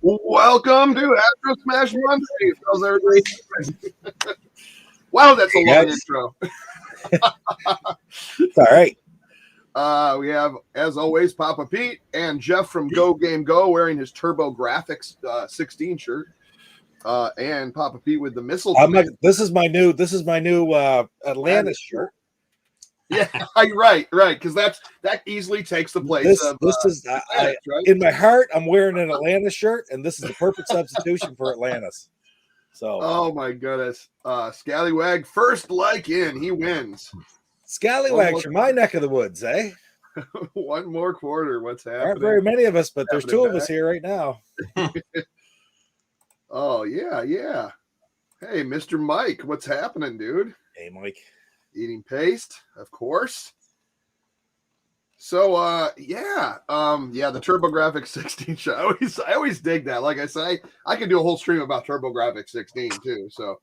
Welcome to Astro Smash Mondays. How's everybody doing? Wow, that's a long intro. It's all right. We have, as always, Papa Pete and Jeff from Go Game Go wearing his Turbo Graphics 16 shirt. And Papa Pete with the missile. This is my new Atlantis shirt. Yeah, right, because that easily takes the place of right? In my heart, I'm wearing an Atlantis shirt, and this is the perfect substitution for Atlantis. So, oh my goodness, Scallywag first like in, he wins. Scallywags from my neck of the woods, eh? One more quarter. What's happening? Aren't very many of us, but there's two of us here right now. Oh yeah. Hey, Mr. Mike, what's happening, dude? Hey, Mike. Eating paste, of course. So the TurboGrafx 16 show. I always dig that. Like I say, I could do a whole stream about TurboGrafx 16 too. So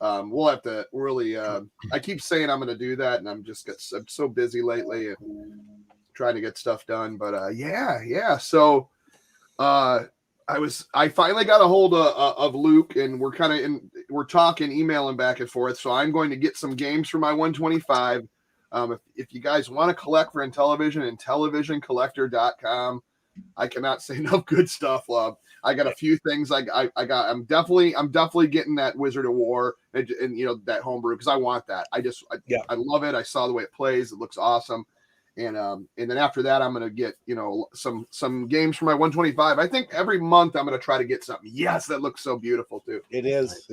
we'll have to really I keep saying I'm gonna do that, and I'm so busy lately and trying to get stuff done. But So I finally got a hold of Luke, and we're talking, emailing back and forth. So I'm going to get some games for my 125. If you guys want to collect for Intellivision, IntellivisionCollector.com. I cannot say enough good stuff, love. I got a few things I'm definitely getting that Wizard of War and that homebrew, because I want that. I love it. I saw the way it plays. It looks awesome. And then after that, I'm gonna get some games for my 125. I think every month I'm gonna try to get something. Yes, that looks so beautiful too. It is.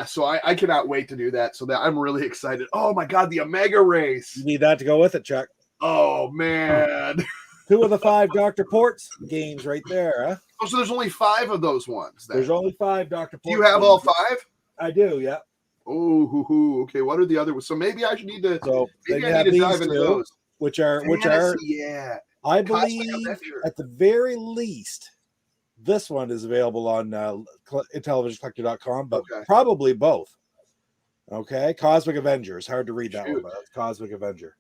So I cannot wait to do that. So that I'm really excited. Oh my God, the Omega race. You need that to go with it, Chuck. Oh man, 2 of the 5 Dr. Ports games right there. Huh? Oh, so there's only 5 of those ones. Then. There's only 5 Dr. Ports. Do you have all 5? I do. Yeah. Oh, okay. What are the other ones? So maybe I should need to. So maybe I need to dive into those. Which are. Yeah. I believe at the very least, this one is available on IntellivisionCollector.com, but probably both. Okay, Cosmic Avenger. It's hard to read that one, but that's Cosmic Avenger.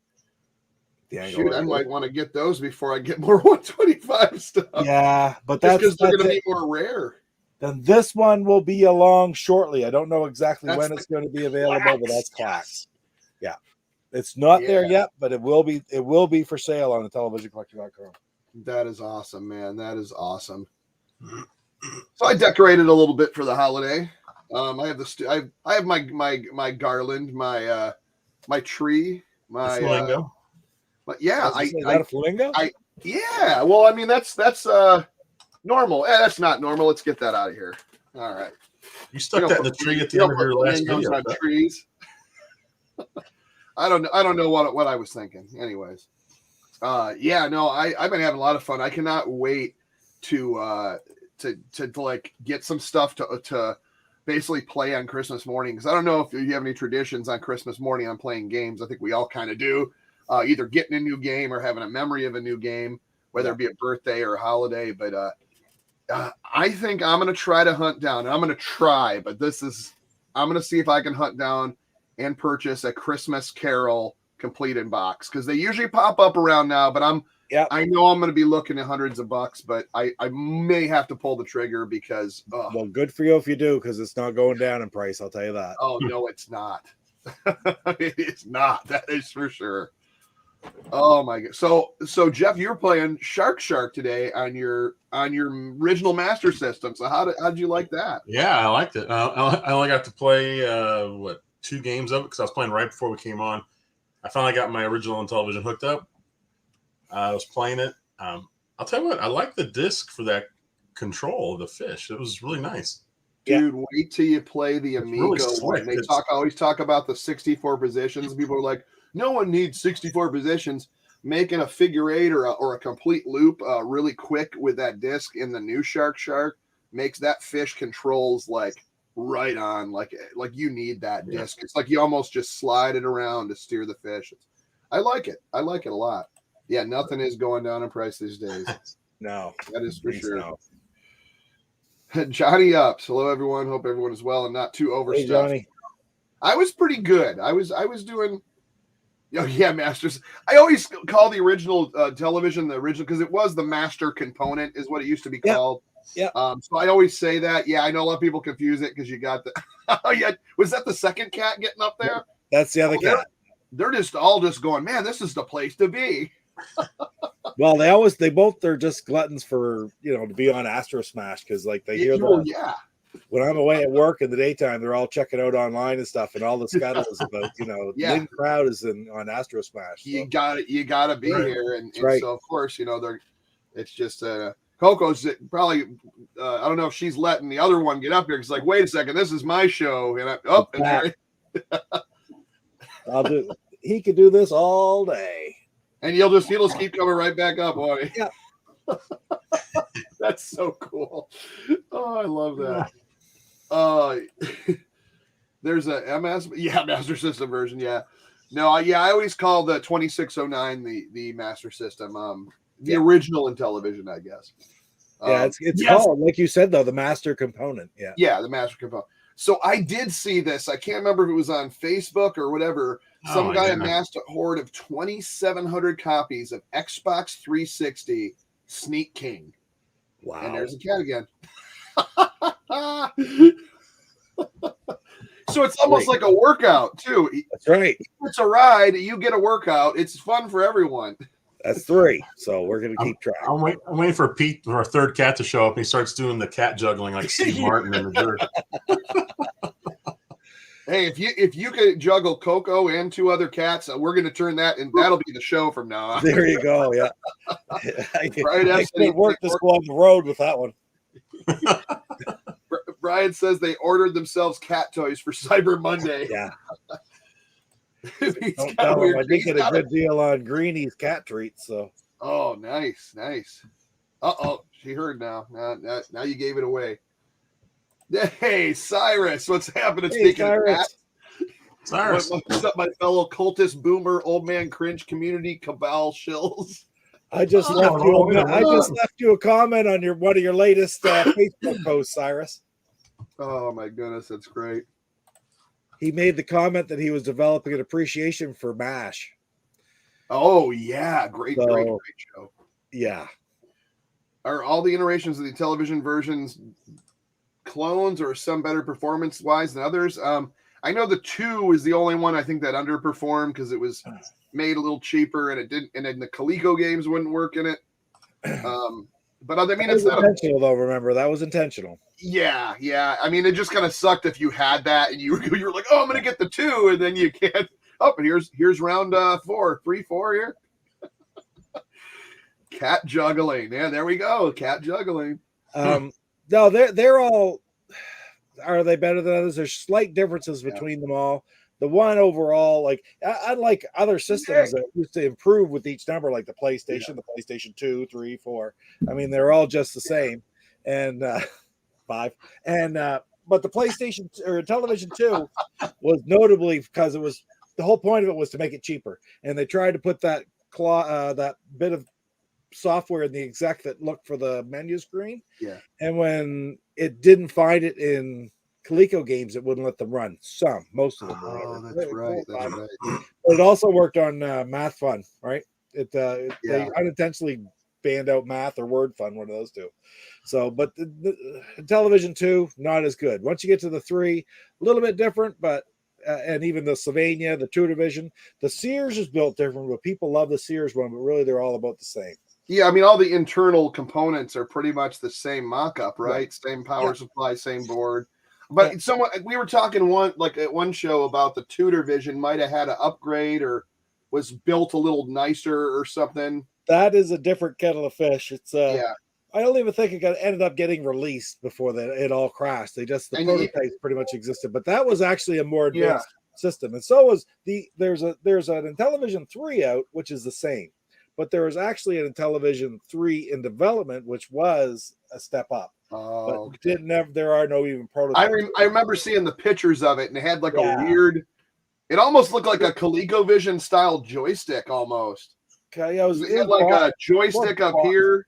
Shoot, I might want to get those before I get more 125 stuff. Yeah, but that's because they're going to be more rare. Then this one will be along shortly. I don't know exactly when it's going to be available, but that's class. Yeah. It's not there yet, but it will be. It will be for sale on IntellivisionCollector.com. That is awesome, man. That is awesome. So I decorated a little bit for the holiday. I have I have my garland, my tree, my flamingo. But yeah, a flamingo? Yeah. Well, I mean that's normal. That's not normal. Let's get that out of here. All right. You stuck that in the tree at the end of your last video. On trees. I don't know what I was thinking. Anyways. I've been having a lot of fun. I cannot wait to like get some stuff to basically play on Christmas morning, because I don't know if you have any traditions on Christmas morning on playing games. I think we all kind of do. Either getting a new game or having a memory of a new game, whether it be a birthday or a holiday. But I think I'm going to try to hunt down, and I'm going to try, but I'm going to see if I can hunt down and purchase a Christmas Carol completed box, because they usually pop up around now, but I know I'm going to be looking at hundreds of bucks, but I may have to pull the trigger because. Well, good for you if you do, because it's not going down in price. I'll tell you that. Oh, no, it's not. It's not. That is for sure. Oh my God! So Jeff, you're playing Shark today on your original Master System. So how did you like that? Yeah, I liked it. I only got to play 2 games of it because I was playing right before we came on. I finally got my original Intellivision hooked up. I was playing it. I'll tell you what, I like the disc for that control of the fish. It was really nice. Dude, wait till you play the Amico really one. They always talk about the 64 positions. People are like, no one needs 64 positions. Making a figure eight or a complete loop really quick with that disc in the new Shark makes that fish controls like right on. Like you need that disc. It's like you almost just slide it around to steer the fish. I like it. I like it a lot. Yeah, nothing is going down in price these days. No, that is for sure. No. Johnny Ups. Hello, everyone. Hope everyone is well and not too overstuffed. Hey, Johnny. I was pretty good. I was doing. Oh yeah, Masters. I always call the original television the original because it was the master component, is what it used to be called. Yeah. So I always say that. Yeah, I know a lot of people confuse it because you got the. Oh yeah, was that the second cat getting up there? That's the other cat. They're just all going, man, this is the place to be. Well, they're just gluttons for to be on Astro Smash because like they hear when I'm away at work in the daytime, they're all checking out online and stuff, and all the scuttle is about Lynn Crowd is on Astro Smash. So. You gotta be here, and so of course it's just Coco's probably I don't know if she's letting the other one get up here. It's like, wait a second, this is my show, and he could do this all day. And he'll just keep coming right back up, won't he? Yeah. That's so cool. Oh, I love that. There's a MS, Master System version, No, I always call the 2609 the Master System, the original Intellivision, I guess. It's called, like you said, though, the Master Component. Yeah, the Master Component. So I did see this. I can't remember if it was on Facebook or whatever. Some guy amassed a hoard of 2,700 copies of Xbox 360 Sneak King. Wow. And there's a cat again. So it's almost like a workout, too. That's right. It's a ride. You get a workout. It's fun for everyone. That's 3. So we're going to keep track. I'm waiting for Pete, our third cat, to show up. And he starts doing the cat juggling like Steve Martin in the dirt. Hey, if you could juggle Coco and 2 other cats, we're going to turn that, and that'll be the show from now on. There you go. Yeah, I can't work this go on the road with that one. Brian says they ordered themselves cat toys for Cyber Monday. Yeah. Don't tell him. I did get a good deal on Greenie's cat treats. So. Oh, nice. She heard now. Now you gave it away. Hey, Cyrus, what's happening? Hey, Cyrus. Cyrus. What's up, my fellow cultist boomer, old man cringe community cabal shills? I just left you a comment on one of your latest Facebook posts, Cyrus. Oh my goodness, that's great. He made the comment that he was developing an appreciation for MASH. Oh yeah, great show. Yeah. Are all the iterations of the television versions clones, or some better performance wise than others? I know the 2 is the only one I think that underperformed because it was made a little cheaper and it didn't, and then the Coleco games wouldn't work in it. But I mean, it's not intentional though. Remember, that was intentional. Yeah. I mean, it just kind of sucked if you had that and you were like, oh, I'm gonna get the 2, and then you can't. Oh, but here's round 4 here. Cat juggling. Yeah, there we go. Cat juggling. No, they're all. Are they better than others? There's slight differences between them all. The one overall, like unlike other systems that used to improve with each number, like the PlayStation, the PlayStation 2, 3, 4. I mean, they're all just the same, and 5. And but the PlayStation or Television 2 was notably because it was the whole point of it was to make it cheaper, and they tried to put that that bit of software in the exec that looked for the menu screen. Yeah. And when it didn't find it in Coleco games, it wouldn't let them run. Most of them. That's right. But it also worked on Math Fun, right? They unintentionally banned out Math or Word Fun, one of those 2. So, but the Television 2, not as good. Once you get to the 3, a little bit different, but and even the Sylvania, the 2 division, the Sears is built different, but people love the Sears one, but really they're all about the same. Yeah, I mean, all the internal components are pretty much the same mock-up, right? Same power supply, same board. But we were talking at one show about the Tudor Vision might have had an upgrade or was built a little nicer or something. That is a different kettle of fish. It's I I don't even think it ended up getting released before that it all crashed. The prototypes pretty much existed, but that was actually a more advanced system. And so was there's an Intellivision 3 out, which is the same, but there was actually an Intellivision 3 in development, which was a step up. Oh, but there are no even prototypes. I remember seeing the pictures of it, and it had like a weird. It almost looked like a ColecoVision style joystick almost. Okay, yeah, it had like a joystick up here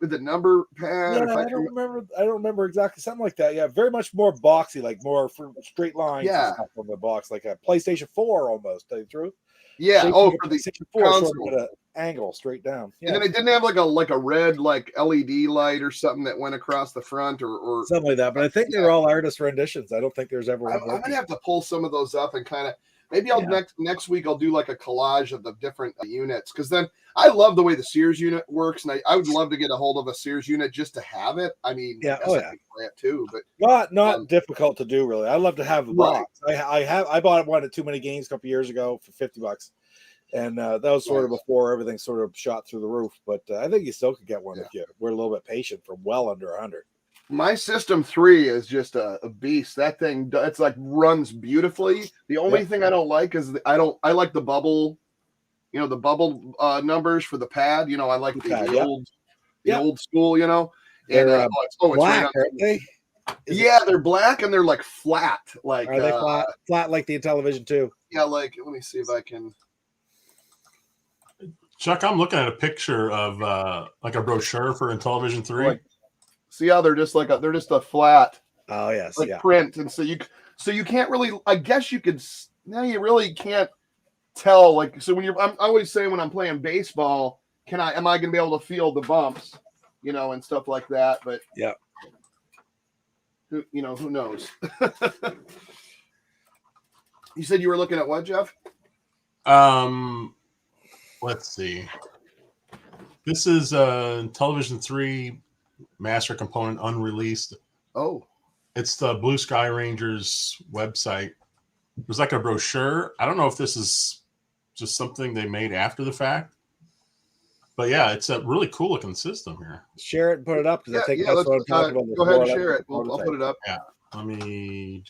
with the number pad. Yeah, I don't remember exactly, something like that. Yeah, very much more boxy, like more for straight lines. Yeah, and stuff on the box, like a PlayStation 4 almost. Tell you the truth. Yeah. Shaped Oh, like for the PlayStation 4, console. sort of at an angle, straight down. Yeah. And then it didn't have like a red like LED light or something that went across the front or something like that. But I think they're all artist renditions. I don't think there's ever. I'm gonna have to pull some of those up and kind of. Maybe next week I'll do like a collage of the different units, because then I love the way the Sears unit works, and I would love to get a hold of a Sears unit just to have it. I mean, I could play it too, but not difficult to do really. I love to have a box. I bought one at Too Many Games a couple years ago for $50, and that was sort of before everything sort of shot through the roof. But I think you still could get one if you were a little bit patient for well under 100. My System 3 is just a beast. That thing, it's like runs beautifully. The only thing I don't like is I like the bubble, the bubble numbers for the pad. I like the old school, And they're black, aren't they? They're black and they're like flat. Like are they flat? Flat like the Intellivision too? Yeah, like let me see if I can. Chuck, I'm looking at a picture of like a brochure for Intellivision 3. See how they're just a flat. Oh yes, print, and so you can't really. I guess you could. Now you really can't tell. Like so when I'm always saying when I'm playing baseball, am I going to be able to feel the bumps, and stuff like that? But who knows? You said you were looking at what, Jeff? Let's see. This is Intellivision 3 master component unreleased. Oh, it's the Blue Sky Rangers website. It was like a brochure. I don't know if this is just something they made after the fact, but yeah, it's a really cool looking system here. Share it and put it up, because I think that's what I'm talking about. Go ahead and share it. I'll put it up. Yeah, let me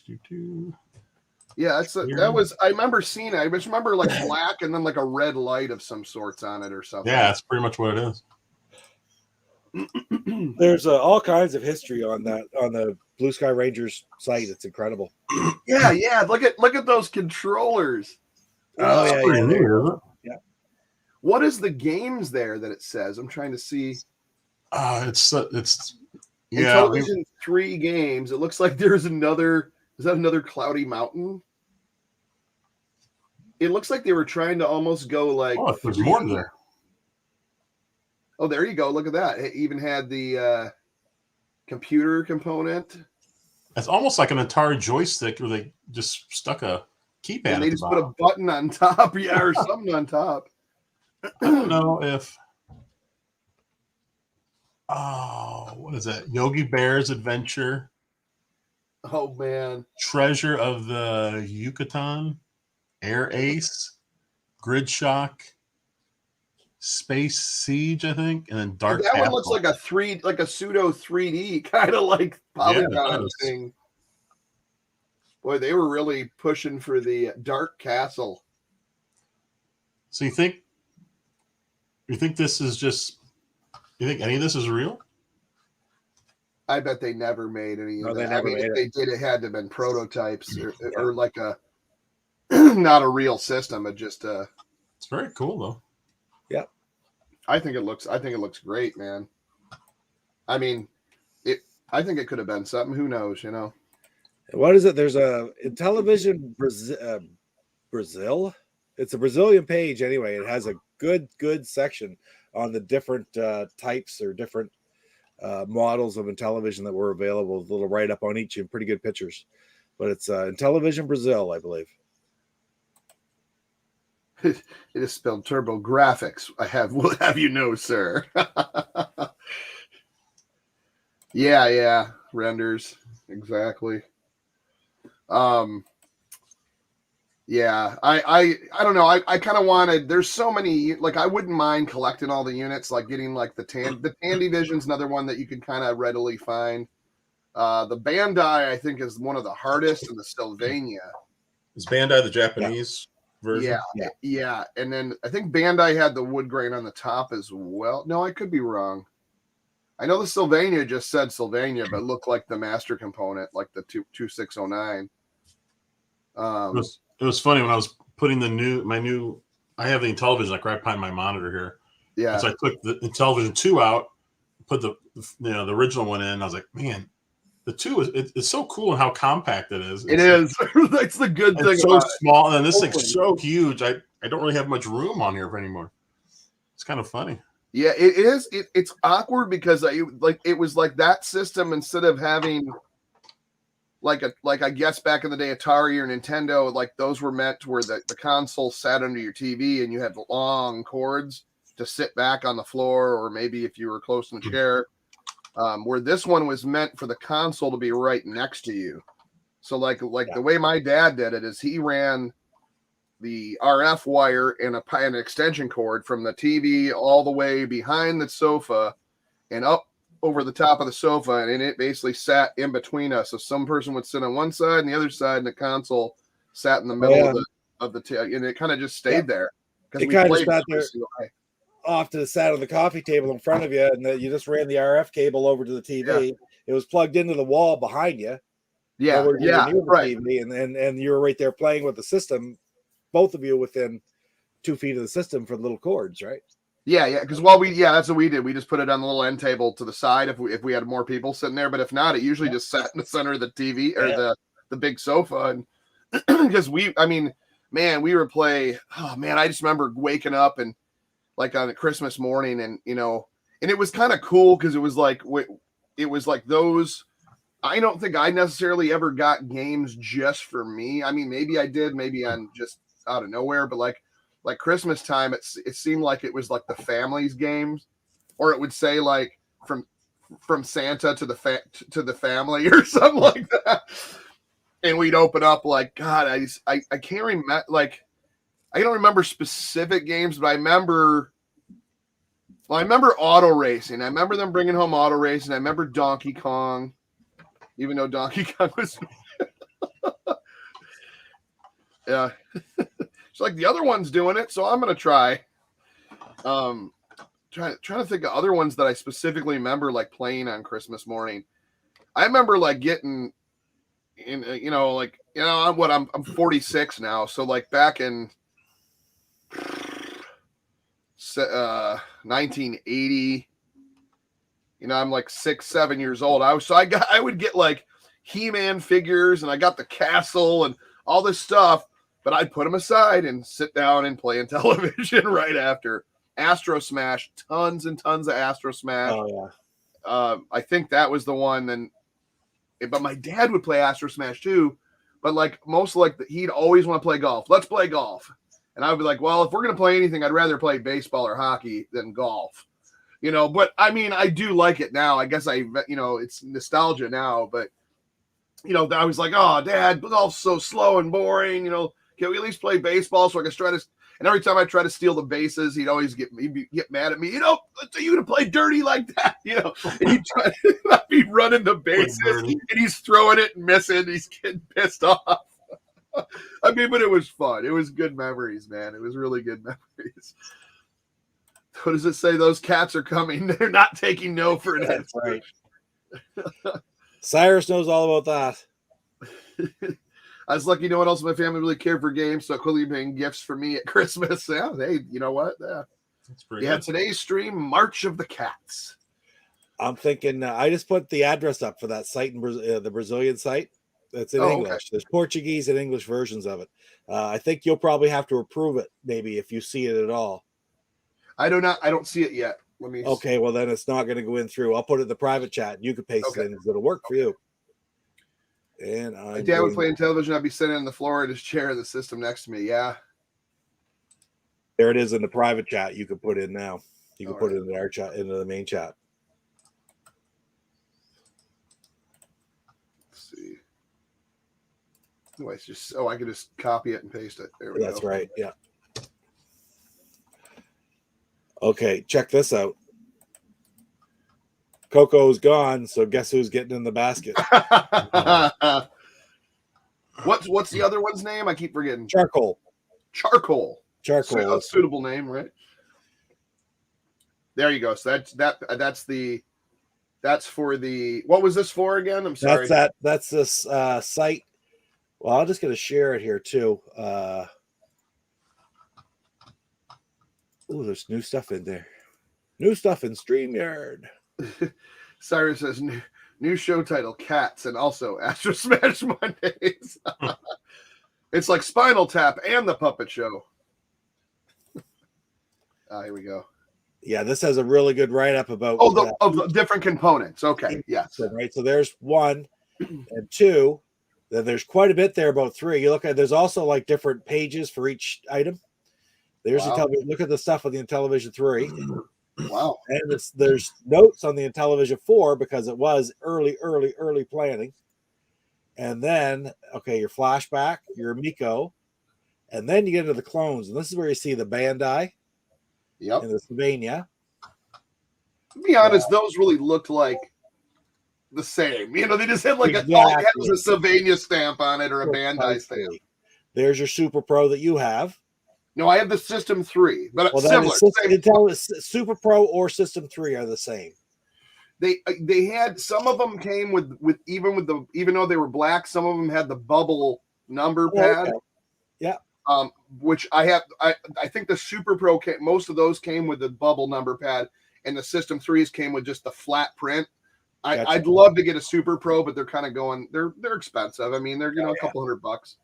Yeah, that was. I remember seeing it. I just remember like black and then like a red light of some sorts on it or something. Yeah, that's pretty much what it is. There's all kinds of history on the Blue Sky Rangers site. It's incredible. Yeah. Look at those controllers. Yeah. What is the games there that it says? I'm trying to see. It's Intellivision 3 games. It looks like there's another. Is that another Cloudy Mountain? It looks like they were trying to almost go like. Oh, there's more there. Oh, there you go. Look at that. It even had the computer component. It's almost like an Atari joystick where they just stuck a keypad. And they just put a button on top, or something on top. I don't know if. Oh, what is that? Yogi Bear's Adventure. Oh man. Treasure of the Yucatan, Air Ace, Grid Shock, Space Siege, I think, and then Dark. That one looks like a pseudo 3D kind of like polygon thing. Boy, they were really pushing for the Dark Castle. So you think this is just? You think any of this is real? I bet they never made any of that. If they did, it had to have been prototypes or like a not a real system, but just It's very cool though. Yeah. I think it looks great, man. I mean, I think it could have been something. Who knows, What is it? There's a Intellivision Brazil. It's a Brazilian page anyway. It has a good section on the different types or different models of Intellivision that were available. A little write up on each and pretty good pictures. But it's Intellivision Brazil, I believe. It is spelled Turbo Graphics. Will have you know, sir. Yeah, renders exactly. Yeah, I don't know. I kind of wanted. There's so many. Like, I wouldn't mind collecting all the units. Like getting like the Tandivision's another one that you can kind of readily find. The Bandai, I think, is one of the hardest, and the Sylvania. Is Bandai the Japanese version? Yeah. And then I think Bandai had the wood grain on the top as well. No, I could be wrong. I know the Sylvania just said Sylvania, but looked like the master component, like the 2609. It was funny when I was putting I have the Intellivision like right behind my monitor here. Yeah. So I took the Intellivision 2 out, put the original one in. I was like, man, the 2 it's so cool and how compact it is. It is. That's the good thing. It's so small, and this thing's so huge. I don't really have much room on here anymore. It's kind of funny. Yeah, it is. It's awkward because it was like that system, instead of having like I guess back in the day Atari or Nintendo, like those were meant to where the console sat under your TV and you had long cords to sit back on the floor, or maybe if you were close in the chair. Where this one was meant for the console to be right next to you. So like the way my dad did it is he ran the RF wire and an extension cord from the TV all the way behind the sofa and up over the top of the sofa, and it basically sat in between us. So some person would sit on one side and the other side, and the console sat in the middle of the and it kind of just stayed there. It kind of sat there off to the side of the coffee table in front of you, and you just ran the RF cable over to the TV. Yeah. It was plugged into the wall behind you. Yeah, right. TV, and you were right there playing with the system, both of you within 2 feet of the system for the little cords, right? Yeah. Because that's what we did. We just put it on the little end table to the side if we had more people sitting there. But if not, it usually just sat in the center of the TV or the big sofa. And because we would play. Oh man, I just remember waking up and like on a Christmas morning, and and it was kind of cool because it was like those. I don't think I necessarily ever got games just for me. I mean, maybe I did, maybe I'm just out of nowhere, but like Christmas time, it seemed like it was like the family's games, or it would say like from Santa to the family or something like that. And we'd open up like, God, I can't remember, like, I don't remember specific games, but I remember auto racing. I remember them bringing home auto racing. I remember Donkey Kong. Even though Donkey Kong was, yeah, it's like the other one's doing it, so I'm gonna try. Trying to think of other ones that I specifically remember like playing on Christmas morning. I remember like getting in, I'm 46 now, so like back in 1980. I'm like 6-7 years old. I would get like He-Man figures, and I got the castle and all this stuff, but I'd put them aside and sit down and play Intellivision right after. Astro Smash, tons and tons of Astro Smash. Oh yeah. I think that was the one. But my dad would play Astro Smash too. But like he'd always want to play golf. Let's play golf, and I would be like, well, if we're gonna play anything, I'd rather play baseball or hockey than golf. But I mean, I do like it now. I guess it's nostalgia now, but I was like, oh, Dad, golf's so slow and boring. Can we at least play baseball so I can try to? And every time I try to steal the bases, he'd always get mad at me. It's you to play dirty like that, And he'd try to be running the bases, and he's throwing it and missing. He's getting pissed off. I mean, but it was fun. It was good memories, man. It was really good memories. What does it say? Those cats are coming. They're not taking no for an answer. Right. Cyrus knows all about that. I was lucky no one else in my family really cared for games, so I quickly bring gifts for me at Christmas. Yeah, hey, you know what? Yeah. That's pretty good. Today's stream, March of the Cats. I'm thinking, I just put the address up for that site in the Brazilian site. It's in English. Okay. There's Portuguese and English versions of it. I think you'll probably have to approve it, maybe, if you see it at all. I don't see it yet. Let me. Okay, well then it's not going to go in through. I'll put it in the private chat, and you can paste it in. It'll work for you. And my dad would play Intellivision. I'd be sitting on the floor in his chair, the system next to me. Yeah. There it is in the private chat. You can put in now. You can put it in our chat, into the main chat. Let's see. Anyways, just I can just copy it and paste it. There we That's go. right. Yeah. Okay, check this out. Coco's gone, so guess who's getting in the basket? What's the other one's name? I keep forgetting. Charcoal. Charcoal. Charcoal. A suitable name, right? There you go. So that's for the, what was this for again? I'm sorry. That's this site. Well, I'm just going to share it here too. Oh, there's new stuff in there. New stuff in StreamYard. Cyrus says new show title, Cats, and also Astro Smash Mondays. It's like Spinal Tap and the Puppet Show. Here we go. Yeah, this has a really good write-up about of the different components. Okay, yes. Right. So there's 1 and 2. Then there's quite a bit there about 3. You look at, there's also like different pages for each item. There's look at the stuff on the Intellivision 3. Wow. And there's notes on the Intellivision 4 because it was early planning. And then, okay, your flashback, your Amico, and then you get into the clones. And this is where you see the Bandai. Yep. And the Sylvania. To be honest, those really looked like the same. You know, they just had like all it had was a Sylvania stamp on it or a Bandai stamp. There's your Super Pro that you have. No, I have the System 3, but similar. Super Pro or System 3 are the same. They had, some of them came with even though they were black, some of them had the bubble number pad. Okay. Yeah. Which I have. I think the Super Pro most of those came with the bubble number pad, and the System 3s came with just the flat print. I'd love to get a Super Pro, but they're kind of going. They're expensive. I mean, they're a couple $100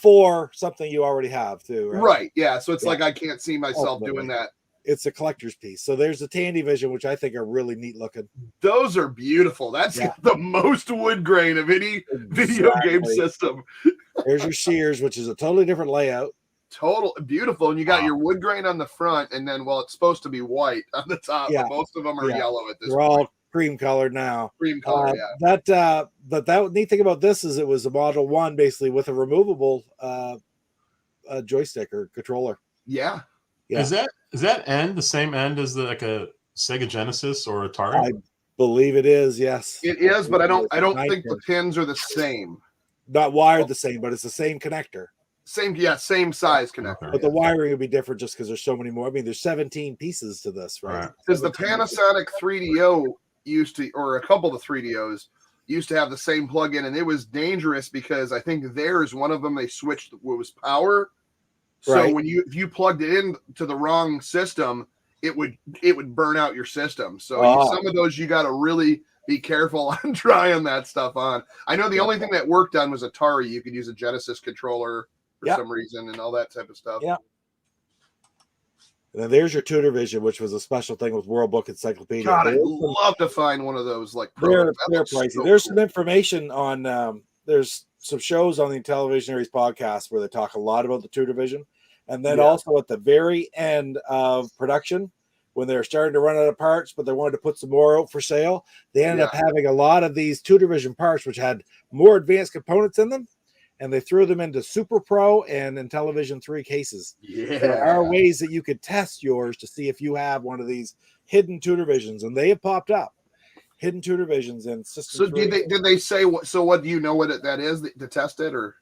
for something you already have too, right? Right. Yeah. So it's like I can't see myself doing that. It's a collector's piece. So there's the Tandyvision, which I think are really neat looking. Those are beautiful. That's the most wood grain of any video game system. There's your Sears, which is a totally different layout. Total beautiful. And you got your wood grain on the front, and then it's supposed to be white on the top. Yeah. But most of them are yellow at this point. They're all cream colored now. Cream color, That neat thing about this is it was a Model 1 basically with a removable joystick or controller. Yeah. Is that end the same end as like a Sega Genesis or Atari? I believe it is, yes. It is, but I don't think the pins are the same. Not wired the same, but it's the same connector. Same size connector. But the wiring would be different just because there's so many more. I mean, there's 17 pieces to this, right? Because the Panasonic 3DO used to, or a couple of the 3DOs used to have the same plug-in, and it was dangerous because I think theirs, one of them, they switched what was power. So if you plugged it in to the wrong system, it would burn out your system. So some of those you got to really be careful on trying that stuff on. I know the only thing that worked on was Atari. You could use a Genesis controller for some reason and all that type of stuff. Yeah. And then there's your Tutor Vision, which was a special thing with World Book Encyclopedia. God, I'd love to find one of those. Like they're pricey. So there's some information on. There's some shows on the Intellivisionaries podcast where they talk a lot about the Tutor Vision, and then also at the very end of production, when they're starting to run out of parts, but they wanted to put some more out for sale, they ended up having a lot of these Tutor Vision parts, which had more advanced components in them. And they threw them into Super Pro and Intellivision 3 cases. Yeah. There are ways that you could test yours to see if you have one of these hidden Tutor Visions, and they have popped up. Hidden Tutor Visions in System 3. So did they say what? So what do you know what that is to test it, or?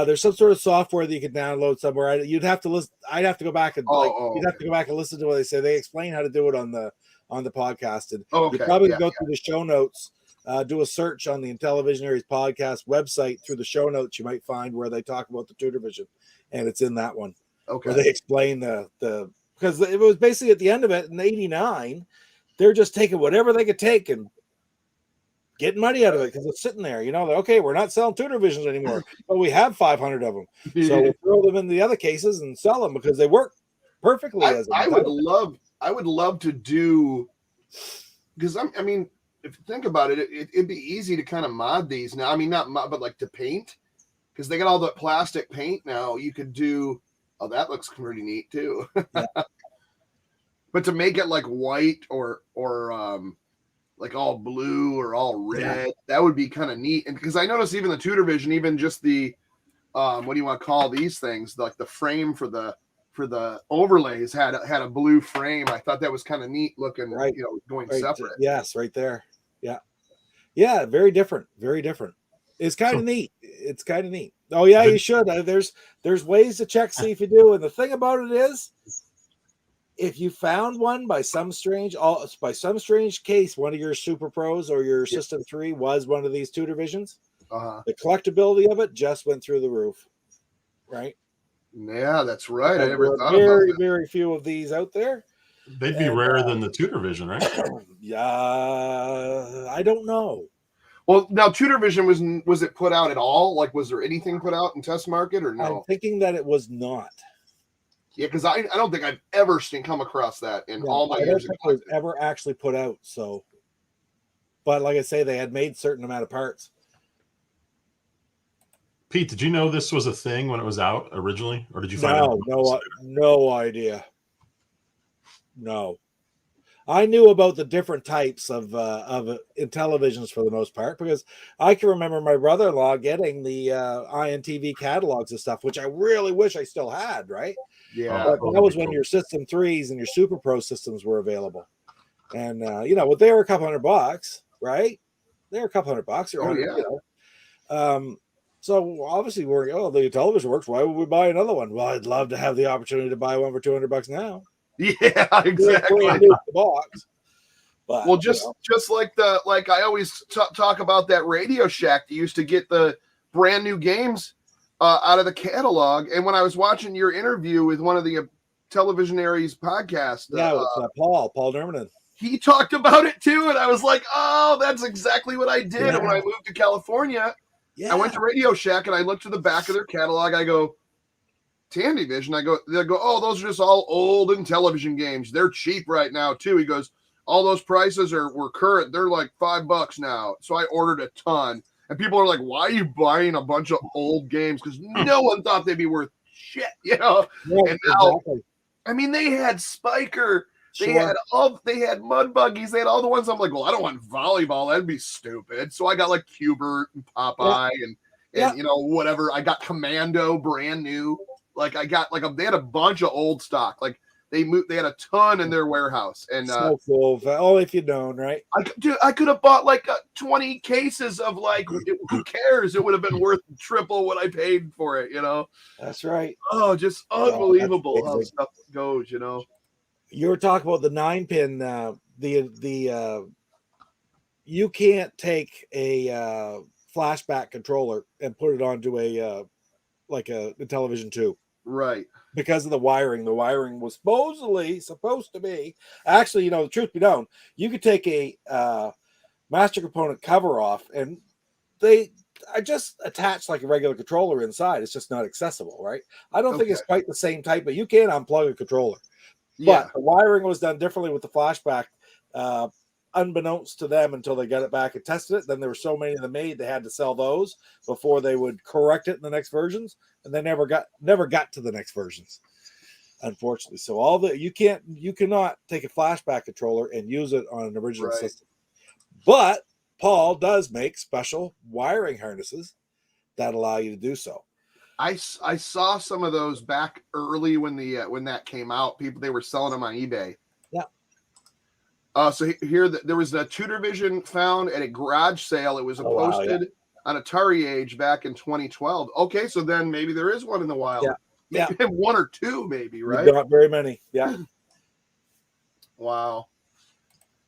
There's some sort of software that you can download somewhere. You'd have to listen. I'd have to go back and you'd have to go back and listen to what they say. They explain how to do it on the podcast, and you probably go through the show notes. Do a search on the Intellivisionaries podcast website through the show notes. You might find where they talk about the Tutor Vision, and it's in that one. Okay. Where they explain the because it was basically at the end of it in '89, they're just taking whatever they could take and getting money out of it because it's sitting there. You know, like, okay, we're not selling Tutor Visions anymore, but we have 500 of them, so we'll throw them in the other cases and sell them because they work perfectly. I would love to do because I mean. If you think about it, it'd be easy to kind of mod these now. I mean, not mod, but like to paint, because they got all the plastic paint now. You could do. Oh, that looks pretty neat too. Yeah. But to make it like white or like all blue or all red, that would be kind of neat. And because I noticed even the Tutor Vision, even just the what do you want to call these things? Like the frame for the overlays had a blue frame. I thought that was kind of neat looking, right. Going right. separate. Yes, right there. Yeah. Yeah, very different. Very different. It's kind of neat. It's kind of neat. Oh yeah, you should. There's ways to check, see if you do. And the thing about it is, if you found one by some strange case, one of your Super Pros or your System 3 was one of these tutor visions, the collectability of it just went through the roof, right? Yeah, that's right. I never thought about that. Very few of these out there. They'd be rarer than the tutor vision, right? Yeah, I don't know. Well, now tutor vision was it put out at all? Like, was there anything put out in test market or no? I'm thinking that it was not. Yeah, because I don't think I've ever come across that in all my years. It was ever actually put out. So, but like I say, they had made certain amount of parts. Pete, did you know this was a thing when it was out originally, or did you find out? No idea. No, I knew about the different types of Intellivisions for the most part, because I can remember my brother-in-law getting the INTV catalogs and stuff, which I really wish I still had. Right? Yeah, but that was when your System 3s and your Super Pro systems were available, and they were a couple $100, right? They were a couple $100 or $100, so obviously the television works. Why would we buy another one? Well, I'd love to have the opportunity to buy one for $200 now. Yeah, exactly. Box. But, well, just like I always talk about that Radio Shack. You used to get the brand new games out of the catalog. And when I was watching your interview with one of the Televisionaries podcast, with Paul Nermanen, he talked about it too, and I was like, oh, that's exactly what I did. And when I moved to California, I went to Radio Shack and I looked to the back of their catalog. I go, Tandyvision. They go, oh, those are just all old Intellivision games. They're cheap right now too. He goes, all those prices were current. They're like $5 now. So I ordered a ton. And people are like, why are you buying a bunch of old games? Because no one thought they'd be worth shit, Right, and now, I mean, they had Spiker. They had Mud Buggies. They had all the ones. I'm like, well, I don't want volleyball. That'd be stupid. So I got like Cubert and Popeye and whatever. I got Commando brand new. Like I got they had a bunch of old stock. Like they had a ton in their warehouse. And so cool. Only if you'd known, right? I could have bought 20 cases of who cares? It would have been worth triple what I paid for it. That's right. Oh, just unbelievable how stuff goes. You were talking about the 9-pin. You can't take a flashback controller and put it onto a Intellivision 2, right? Because of the wiring. The wiring was supposed to be. Actually, the truth be known, you could take a master component cover off, and I just attach like a regular controller inside. It's just not accessible, right? I don't think it's quite the same type, but you can unplug a controller. But the wiring was done differently with the flashback, unbeknownst to them until they got it back and tested it. Then there were so many of them made, they had to sell those before they would correct it in the next versions, and they never got to the next versions, unfortunately. So you cannot take a flashback controller and use it on an original system. But Paul does make special wiring harnesses that allow you to do so. I saw some of those back early when that came out. They were selling them on eBay. Yeah. So here there was a Tutor Vision found at a garage sale. It was posted on Atari Age back in 2012. Okay, so then maybe there is one in the wild. Yeah. Maybe one or two, maybe, right? Not very many. Yeah. Wow.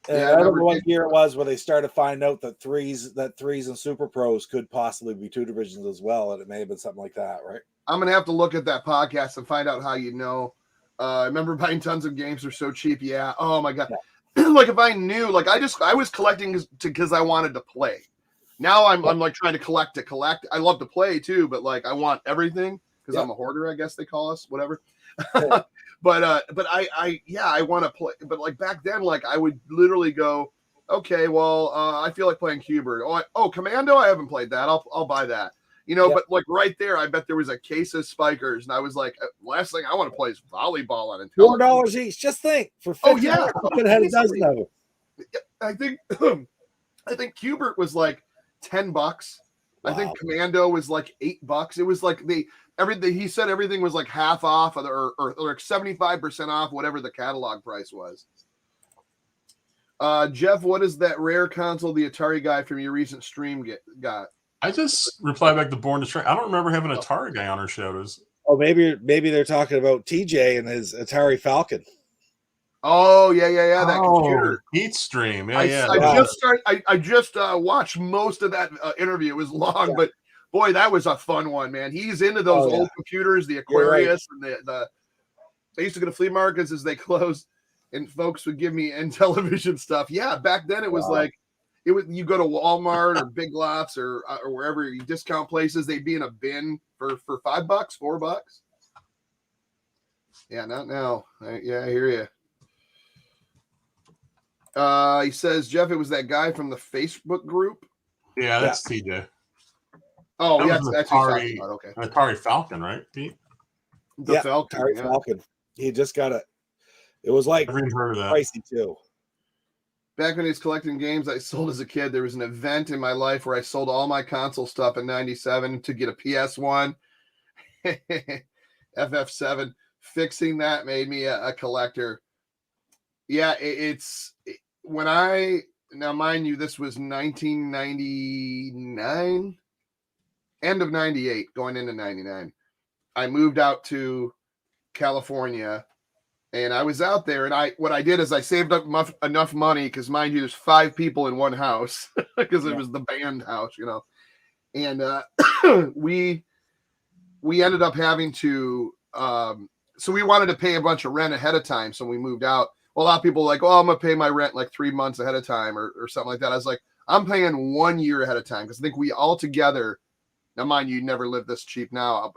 I don't know what year it was where they started to find out that threes and Super Pros could possibly be Tutor Visions as well, and it may have been something like that, right? I'm gonna have to look at that podcast and find out how I remember buying tons of games. They're so cheap. Yeah. Oh my god. Yeah. Like if I knew, I was collecting because I wanted to play. Now I'm like trying to collect. I love to play too, but I want everything because I'm a hoarder. I guess they call us whatever. Yeah. But I want to play. But back then, I would literally go, okay, well, I feel like playing Cubert. Oh, Commando, I haven't played that. I'll buy that. But right there, I bet there was a case of Spikers, and I was like, last thing I want to play is volleyball on it. $4 each. Just think for 50 you could have had a dozen of them. I think Cubert was $10. I think Commando was like $8. It was like everything he said everything was like half off or like 75% off, whatever the catalog price was. Jeff, what is that rare console the Atari guy from your recent stream got? I just replied back to Born to Try. I don't remember having an Atari guy on our show. Oh, maybe they're talking about TJ and his Atari Falcon. Oh yeah. That computer Heat Stream. I just watched most of that interview. It was long, but boy, that was a fun one, man. He's into those old computers, the Aquarius, and the. I used to go to flea markets as they closed, and folks would give me Intellivision stuff. Yeah, back then it was like you go to Walmart or Big Lots or wherever you discount places, they'd be in a bin for $5, $4. Yeah, not now. I hear you. He says, Jeff, it was that guy from the Facebook group. Yeah, that's TJ. Oh, yeah, that's Atari, okay. Atari Falcon, right, Pete? The Falcon. Atari Falcon. He just got it. It was like heard of that. Pricey too. Back when he was collecting games I sold as a kid, there was an event in my life where I sold all my console stuff in '97 to get a PS1, FF7. Fixing that made me a collector. Yeah, now mind you, this was 1999, end of 98, going into 99. I moved out to California, and I was out there, and what I did is I saved up enough money, because mind you, there's 5 people in one house, because it was the band house, and we ended up having to so we wanted to pay a bunch of rent ahead of time, so we moved out. Well, a lot of people were like, I'm going to pay my rent like 3 months ahead of time or something like that. I was like, I'm paying 1 year ahead of time, because I think we all together, now mind you, never lived this cheap now,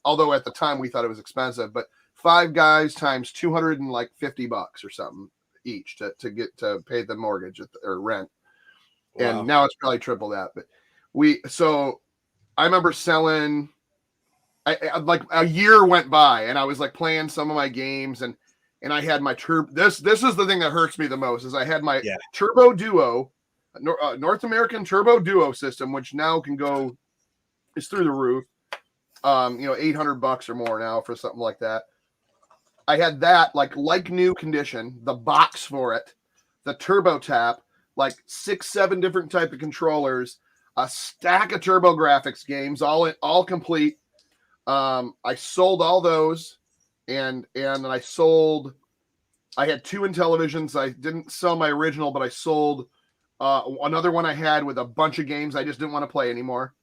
although at the time we thought it was expensive, but 5 guys times $250 or something each to pay the mortgage or rent. Wow. And now it's probably triple that. But so I remember selling, like a year went by and I was like playing some of my games and I had my this is the thing that hurts me the most, is I had my Turbo Duo, North American Turbo Duo system, which now is through the roof. $800 or more now for something like that. I had that like new condition, the box for it, the Turbo Tap, like 6-7 different type of controllers, a stack of Turbo Graphics games, all complete. I sold all those, and I had 2 Intellivisions. I didn't sell my original, but I sold another one I had with a bunch of games I just didn't want to play anymore.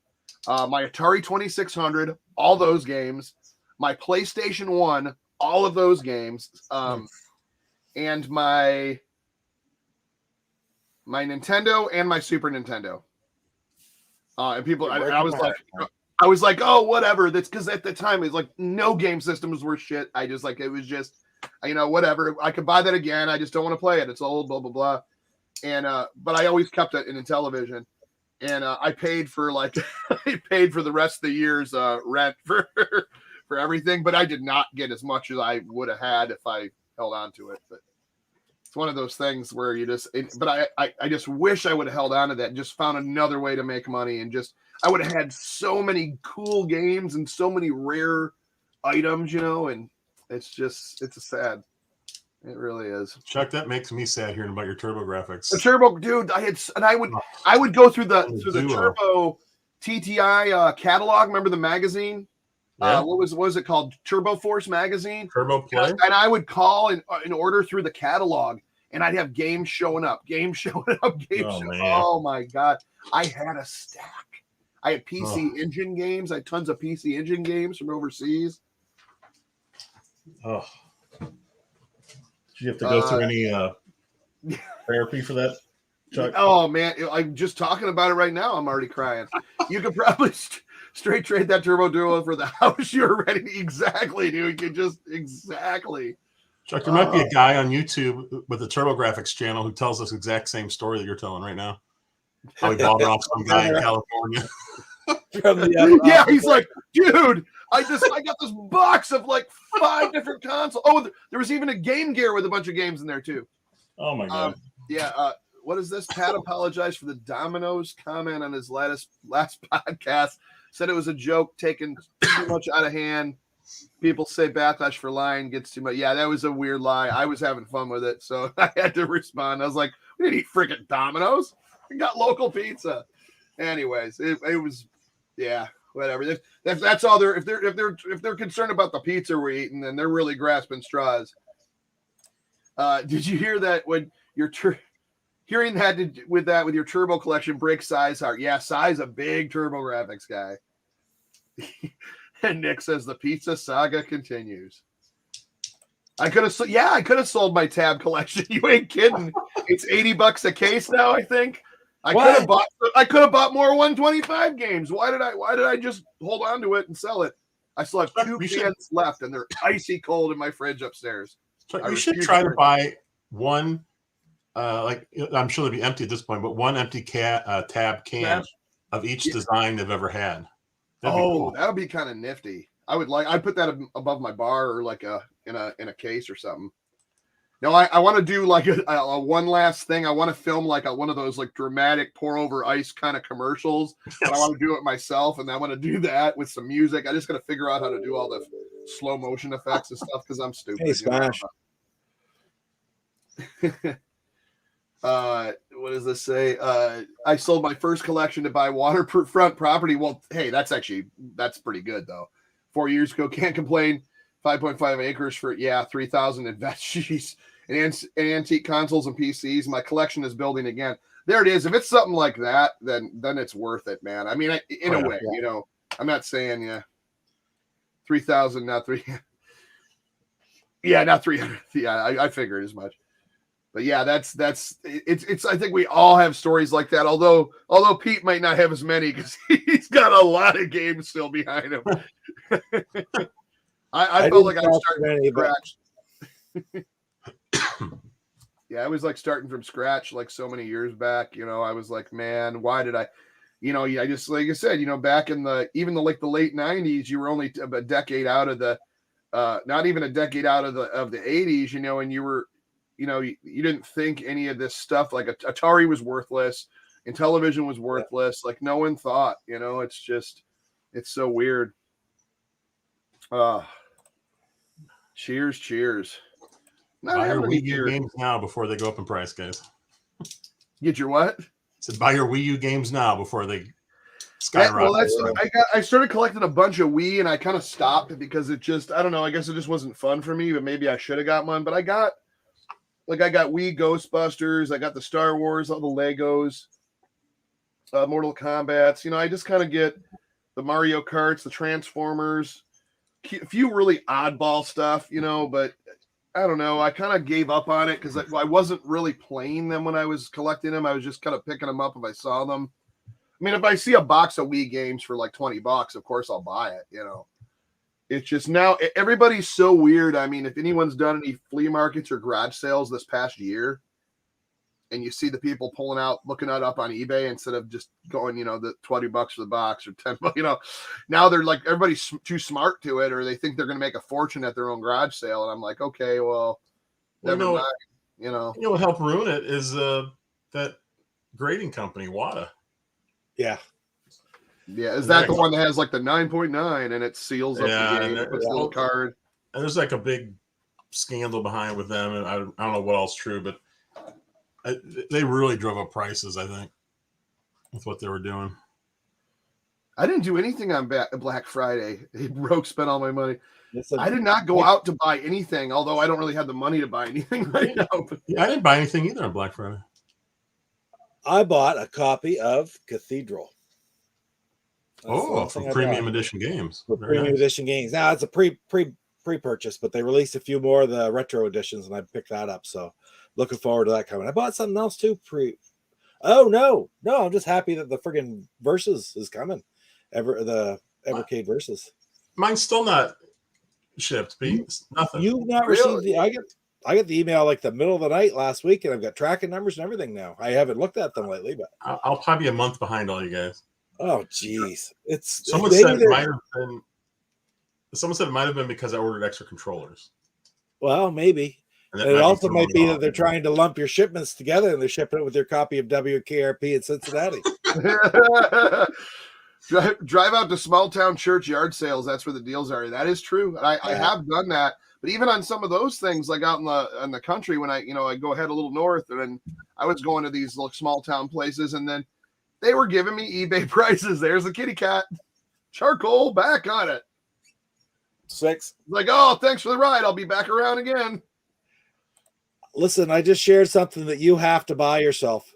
My Atari 2600, all those games, my PlayStation 1, all of those games, and my Nintendo and my Super Nintendo. And people, I was like, oh, whatever. That's because at the time it's like no game system was worth shit. I just it was just, whatever. I could buy that again. I just don't want to play it. It's old, blah blah blah. And but I always kept it in Intellivision. And I paid for the rest of the year's rent for everything, but I did not get as much as I would have had if I held on to it. But it's one of those things where but I just wish I would have held on to that and just found another way to make money, and I would have had so many cool games and so many rare items, and it's a sad. It really is. Chuck, that makes me sad hearing about your Turbo Graphics. The Turbo, dude, I would go through the Turbo TTI catalog. Remember the magazine? Yeah. What was it called? Turbo Force magazine. Turbo Play. And I would call and order through the catalog, and I'd have games showing up. Oh my god, I had a stack. I had PC Engine games. I had tons of PC Engine games from overseas. Oh. Did you have to go through any therapy for that, Chuck? Oh, man. I'm just talking about it right now. I'm already crying. You could probably straight trade that Turbo Duo for the house you're renting. Exactly, dude. Exactly. Chuck, there might be a guy on YouTube with the Turbo Graphics channel who tells us the exact same story that you're telling right now. How he bought it off some guy in California. Yeah, he's like, dude, I got this box of like 5 different consoles. Oh, there was even a Game Gear with a bunch of games in there too. Oh my god. what is this? Pat apologized for the Domino's comment on his last podcast. Said it was a joke taken too much out of hand. People say backlash for lying gets too much. Yeah, that was a weird lie. I was having fun with it, so I had to respond. I was like, we didn't eat freaking Domino's. We got local pizza. Anyways, it was, yeah, whatever. That's all they're if they're concerned about the pizza we're eating, then they're really grasping straws. Did you hear that when you're hearing that with your Turbo collection breaks Si's heart? Yeah, Si's a big Turbo Graphics guy. And Nick says the pizza saga continues. I could have sold my tab collection. You ain't kidding. It's $80 a case now, I think. I could have bought more 125 games. Why did I just hold on to it and sell it? I still have 2 cans left, and they're icy cold in my fridge upstairs. So you should try to buy one. I'm sure they'll be empty at this point, but one empty tab can of each design they've ever had. That'd be cool. That would be kind of nifty. I'd put that above my bar or like in a case or something. No, I want to do like a one last thing. I want to film like one of those like dramatic pour over ice kind of commercials. Yes. But I want to do it myself, and I want to do that with some music. I just got to figure out how to do all the slow motion effects and stuff because I'm stupid. Hey, Smash. What does this say? I sold my first collection to buy waterfront property. Well, hey, that's pretty good though. 4 years ago, can't complain. 5.5 acres for 3,000 investees and antique consoles and PCs. My collection is building again. There it is. If it's something like that, then it's worth it, man. I mean, in a way, you know, I'm not saying 3,000, not 3. Yeah, not 300. Yeah, I figured as much. But yeah, it's I think we all have stories like that. Although Pete might not have as many because he's got a lot of games still behind him. I felt like I was starting from scratch. Yeah, I was like starting from scratch like so many years back. You know, I was like, man, why did I? You know, I just, like I said, you know, back in the late 90s, you were only a decade out of the, not even a decade out of the 80s, you know, and you were, you know, you didn't think any of this stuff, like Atari was worthless, Intellivision was worthless. Like no one thought, you know, it's so weird. Cheers. Buy your Wii U games now before they go up in price, guys. Get your what? Buy your Wii U games now before they skyrocket. I started collecting a bunch of Wii and I kind of stopped because it just, I don't know, I guess it just wasn't fun for me, but maybe I should have got one. But I got Wii Ghostbusters, I got the Star Wars, all the Legos, Mortal Kombats. You know, I just kind of get the Mario Karts, the Transformers, a few really oddball stuff, you know, but I don't know. I kind of gave up on it because I wasn't really playing them when I was collecting them. I was just kind of picking them up if I saw them. I mean, if I see a box of Wii games for like $20, of course I'll buy it, you know. It's just now everybody's so weird. I mean, if anyone's done any flea markets or garage sales this past year, and you see the people looking it up on eBay instead of just going, you know, the $20 for the box or $10, you know, now they're like, everybody's too smart to it, or they think they're going to make a fortune at their own garage sale. And I'm like, okay, well, never mind, you know. You know what helped ruin it is that grading company, WADA. Yeah. Yeah. Is that the one that has like the 9.9 and it seals up the game? It puts a little card. And there's like a big scandal behind with them. And I don't know what else is true, but they really drove up prices, I think, with what they were doing. I didn't do anything on Black Friday. Rogue spent all my money. I did not go out to buy anything, although I don't really have the money to buy anything right now. Yeah, I didn't buy anything either on Black Friday. I bought a copy of Cathedral. That's for premium edition games. For premium edition games. Now it's a pre-purchase, but they released a few more of the retro editions, and I picked that up. So looking forward to that coming. I bought something else too. Oh no! I'm just happy that the friggin' Versus is coming. The Evercade Versus. Mine's still not shipped. Nothing. You've not received the? I get the email like the middle of the night last week, and I've got tracking numbers and everything now. I haven't looked at them lately, but I'll probably be a month behind all you guys. Oh geez, Someone said it might have been because I ordered extra controllers. Well, maybe. And it also might be that they're trying to lump your shipments together and they're shipping it with your copy of WKRP in Cincinnati. Drive out to small town church yard sales. That's where the deals are. That is true. I have done that. But even on some of those things, like out in the country, when I go ahead a little north, and then I was going to these little small town places, and then they were giving me eBay prices. There's a kitty cat, charcoal, back on it. 6. Like, oh, thanks for the ride. I'll be back around again. Listen, I just shared something that you have to buy yourself.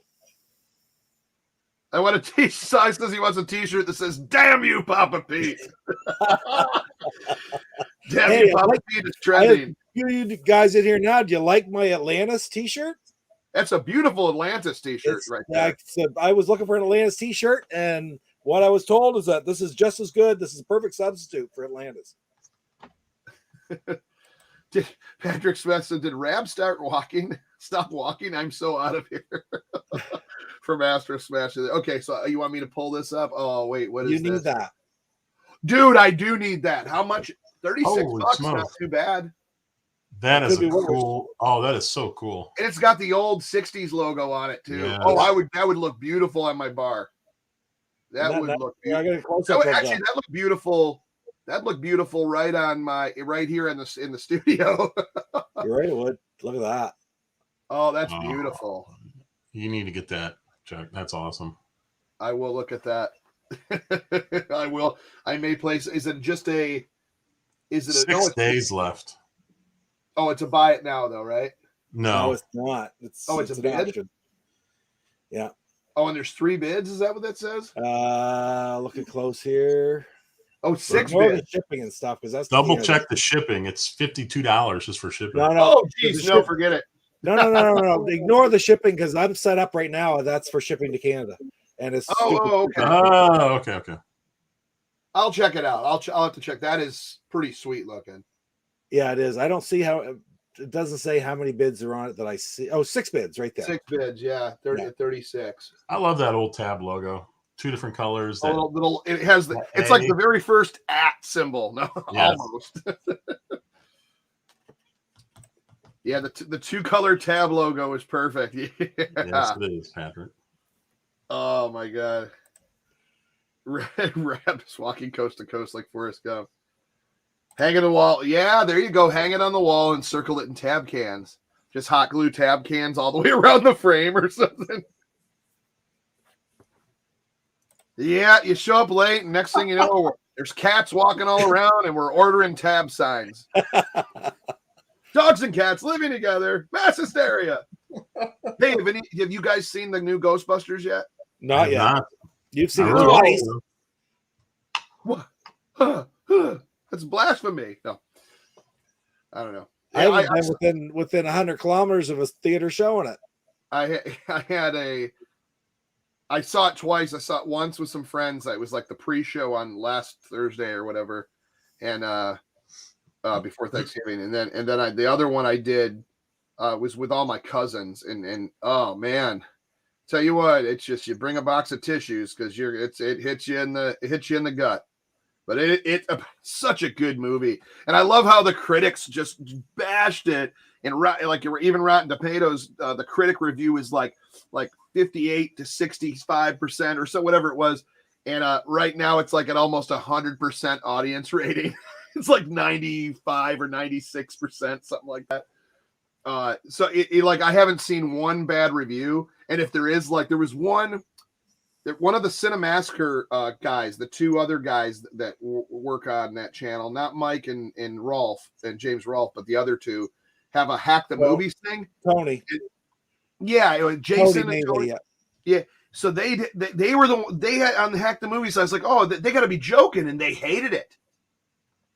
I want a t-shirt. Size says he wants a t-shirt that says, "Damn you, Papa Pete." Damn you, Papa Pete is trending. You guys in here now, do you like my Atlantis t-shirt? That's a beautiful Atlantis t-shirt right there. I was looking for an Atlantis t-shirt, and what I was told is that this is just as good. This is a perfect substitute for Atlantis. Patrick Smith said, "Did Rab stop walking? I'm so out of here." From Astro Smash. Okay, so you want me to pull this up? Oh, wait, what is this? You need that. Dude, I do need that. How much? $36. Not too bad. That is cool. Oh, that is so cool. And it's got the old 60s logo on it too. Yes. Oh, that would look beautiful on my bar. That would look beautiful. That look beautiful. That look beautiful right here in the studio. You're right, it would. Look at that. Oh, that's beautiful. You need to get that, Chuck. That's awesome. I will look at that. I will. I may place. Is it 6 days left? Oh, it's a buy it now though, right? No, it's not. It's a bid. Option. Yeah. Oh, and there's 3 bids. Is that what that says? Looking close here. Oh, 6 bids. Shipping and stuff, because that's double check the shipping. It's $52 just for shipping. No. Oh, geez, no, forget it. No. Ignore the shipping because I'm set up right now. That's for shipping to Canada, and it's okay. Okay. I'll check it out. I'll have to check. That is pretty sweet looking. Yeah, it is. I don't see how it doesn't say how many bids are on it that I see. Oh, 6 bids right there. 6 bids, yeah, 36. I love that old tab logo. 2 different colors. It has it's like the very first @ symbol. No, yes. Almost. Yeah, the 2-color tab logo is perfect. Yeah. Yes, it is, Patrick. Oh my God. Rab is walking coast to coast like Forrest Gump. Hang it on the wall. Yeah, there you go. Hang it on the wall and circle it in tab cans. Just hot glue tab cans all the way around the frame or something. Yeah, you show up late, and next thing you know, there's cats walking all around, and we're ordering tab signs. Dogs and cats living together. Mass hysteria. Hey, have you guys seen the new Ghostbusters yet? Not yet. You've seen it twice. What? That's blasphemy. No, I don't know. I haven't been within 100 kilometers of a theater showing it. I saw it twice. I saw it once with some friends. It was like the pre-show on last Thursday or whatever, and before Thanksgiving, and then the other one I did was with all my cousins, and oh man, tell you what, it's just you bring a box of tissues because it hits you in the gut. But it's such a good movie, and I love how the critics just bashed it. And like even Rotten Tomatoes, the critic review is like 58 to 65% or so, whatever it was. And right now it's like at almost 100% audience rating. It's like 95 or 96%, something like that. So like I haven't seen one bad review, and if there is, like there was one of the Cinemassacre guys, the 2 other guys that work on that channel, not Mike and Rolf and James Rolfe, but the other 2 have a Hack the Movies thing. Tony. Yeah, Jason Tony and Tony. Yeah. Yeah. So they were they had on the Hack the Movies. So I was like, oh, they got to be joking, and they hated it.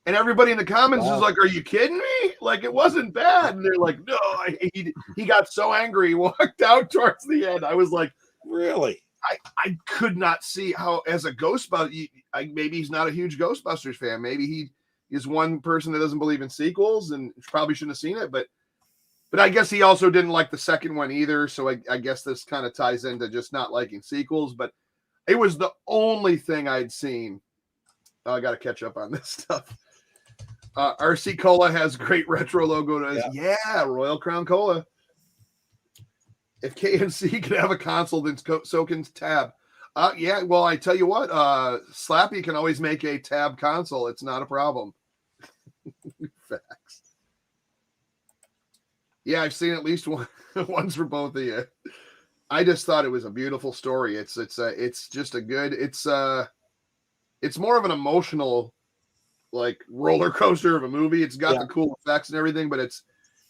And everybody in the comments was like, "Are you kidding me? Like it wasn't bad." And they're like, "No." He got so angry, he walked out towards the end. I was like, really? I could not see how, as a Ghostbuster, maybe he's not a huge Ghostbusters fan. Maybe he is one person that doesn't believe in sequels and probably shouldn't have seen it. But I guess he also didn't like the second one either. So I guess this kind of ties into just not liking sequels. But it was the only thing I'd seen. Oh, I got to catch up on this stuff. RC Cola has great retro logo. Yeah, Royal Crown Cola. If KNC could have a console, then so can Tab. Yeah, well, I tell you what, Slappy can always make a Tab console. It's not a problem. Facts. Yeah, I've seen at least one once for both of you. I just thought it was a beautiful story. It's just a good. It's more of an emotional, like, roller coaster of a movie. It's got the cool effects and everything, but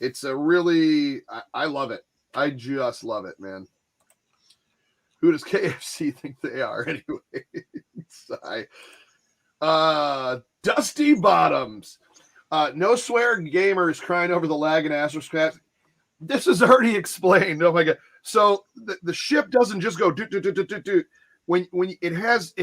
it's a really. I love it. I just love it, man. Who does KFC think they are anyway? Dusty Bottoms. No swear gamers crying over the lag in Astro Smash. This is already explained. Oh my god. So the ship doesn't just go do do do do do do. When it has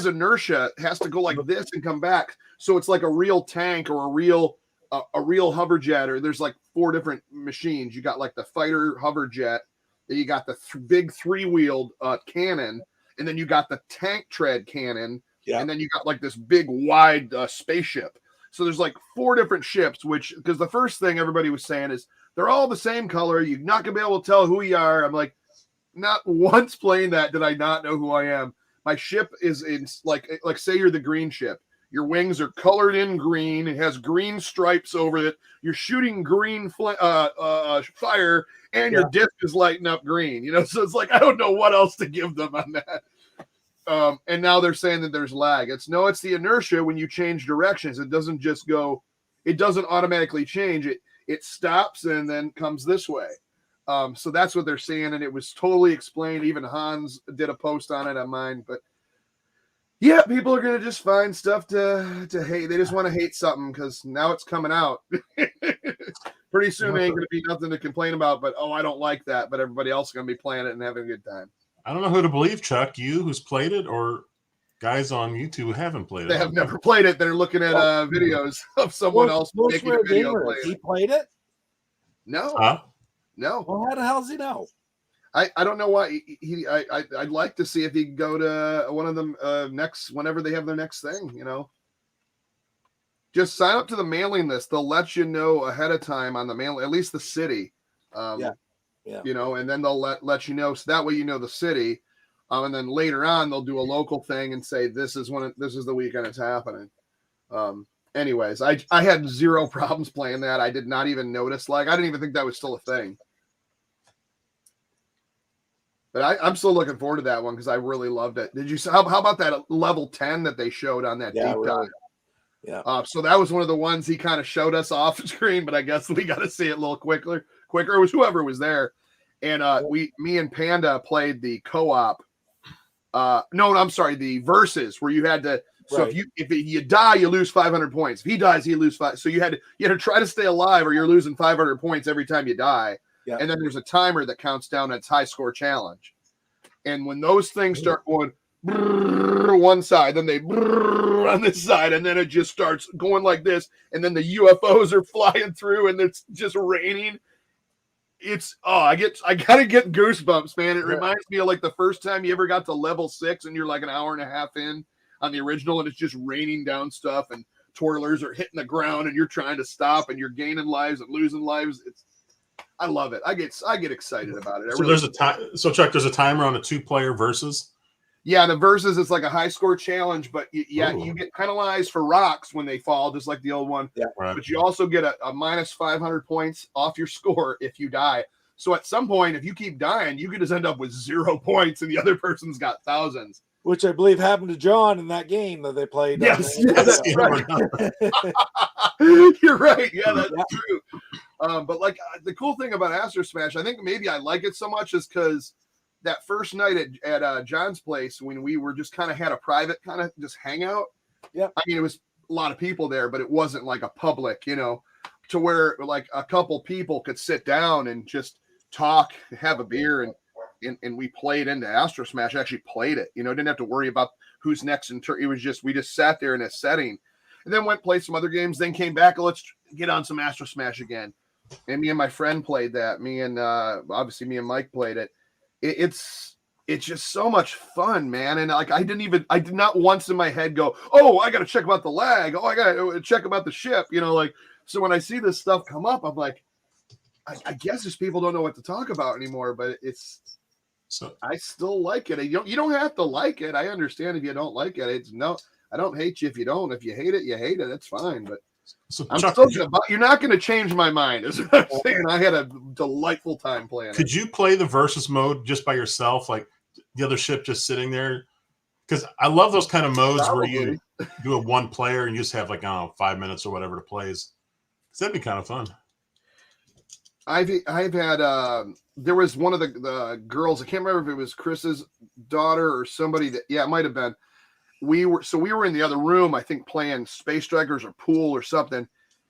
inertia, it has to go like this and come back. So it's like a real tank or a real hover jet, or there's like 4 different machines. You got like the fighter hover jet, then you got the big 3-wheeled cannon, and then you got the tank tread cannon, and then you got like this big wide spaceship. So there's like 4 different ships, which, because the first thing everybody was saying is they're all the same color. You're not gonna be able to tell who you are. I'm like, not once playing that did I not know who I am. My ship is in like say you're the green ship. Your wings are colored in green. It has green stripes over it. You're shooting green fire, and your disc is lighting up green. You know, so it's like I don't know what else to give them on that. And now they're saying that there's lag. It's the inertia when you change directions. It doesn't just go. It doesn't automatically change. It stops and then comes this way. So that's what they're saying, and it was totally explained. Even Hans did a post on it on mine, but. Yeah, people are going to just find stuff to hate. They just want to hate something because now it's coming out. Pretty soon there ain't going to be nothing to complain about, but, I don't like that. But everybody else is going to be playing it and having a good time. I don't know who to believe, Chuck, you who's played it, or guys on YouTube who haven't played it. They have never played it. They're looking at videos of someone else making a video playing it. He played it? No. No. Well, how the hell does he know? I don't know why I'd like to see if he could go to one of them next whenever they have their next thing, you know. Just sign up to the mailing list. They'll let you know ahead of time on the mail, at least the city. You know, and then they'll let you know, so that way you know the city. And then later on they'll do a local thing and say this is the weekend it's happening. Anyways, I had 0 problems playing that. I did not even notice, like, I didn't even think that was still a thing. But I'm still looking forward to that one because I really loved it. Did you? How about that level 10 that they showed on that deep dive? Yeah. So that was one of the ones he kind of showed us off screen, but I guess we got to see it a little quicker. It was whoever was there, and me and Panda played the co-op. No, I'm sorry, the versus where you had to. So if you die, you lose 500 points. If he dies, he lose 5. So you had to try to stay alive, or you're losing 500 points every time you die. Yeah. And then there's a timer that counts down its high score challenge. And when those things start going one side, then they on this side, and then it just starts going like this, and then the UFOs are flying through, and it's just raining. It's I gotta get goosebumps, man. It reminds me of like the first time you ever got to level 6, and you're like an hour and a half in on the original, and it's just raining down stuff, and twirlers are hitting the ground, and you're trying to stop, and you're gaining lives and losing lives. I love it. I get excited about it. So there's a time. So Chuck, there's a timer on a 2-player versus. Yeah, the versus it's like a high score challenge, but you get penalized for rocks when they fall, just like the old one. Yeah, right. But you also get a minus 500 points off your score if you die. So at some point, if you keep dying, you could just end up with 0 points, and the other person's got thousands. Which I believe happened to John in that game that they played. Yes, that's right. You're right. Yeah, that's true. But like the cool thing about Astro Smash, I think maybe I like it so much is because that first night at John's place when we were just kind of had a private kind of just hangout. Yeah, I mean it was a lot of people there, but it wasn't like a public, you know, to where like a couple people could sit down and just talk, have a beer, and we played into Astro Smash. Actually played it, you know, didn't have to worry about who's next in turn. It was just we just sat there in a setting, and then went play some other games. Then came back. Let's get on some Astro Smash again. And me and my friend played that. Me and obviously me and Mike played it. It's it's just so much fun, man. And like, I did not once in my head go, oh, I got to check about the lag. Oh, I got to check about the ship, like, so when I see this stuff come up, I'm like, I guess just people don't know what to talk about anymore, but I still like it. You don't have to like it. I understand if you don't like it. I don't hate you if you don't. If you hate it, you hate it. That's fine. But Chuck, you're not going to change my mind. Is what I'm saying. I had a delightful time playing. Could you play the versus mode just by yourself, like the other ship just sitting there? Because I love those kind of modes where you do a one player and you just have like, I don't know, 5 minutes or whatever to play. That'd be kind of fun. I've had there was one of the girls, I can't remember if it was Chris's daughter or somebody it might have been. We were in the other room, I think, playing Space Strikers or pool or something,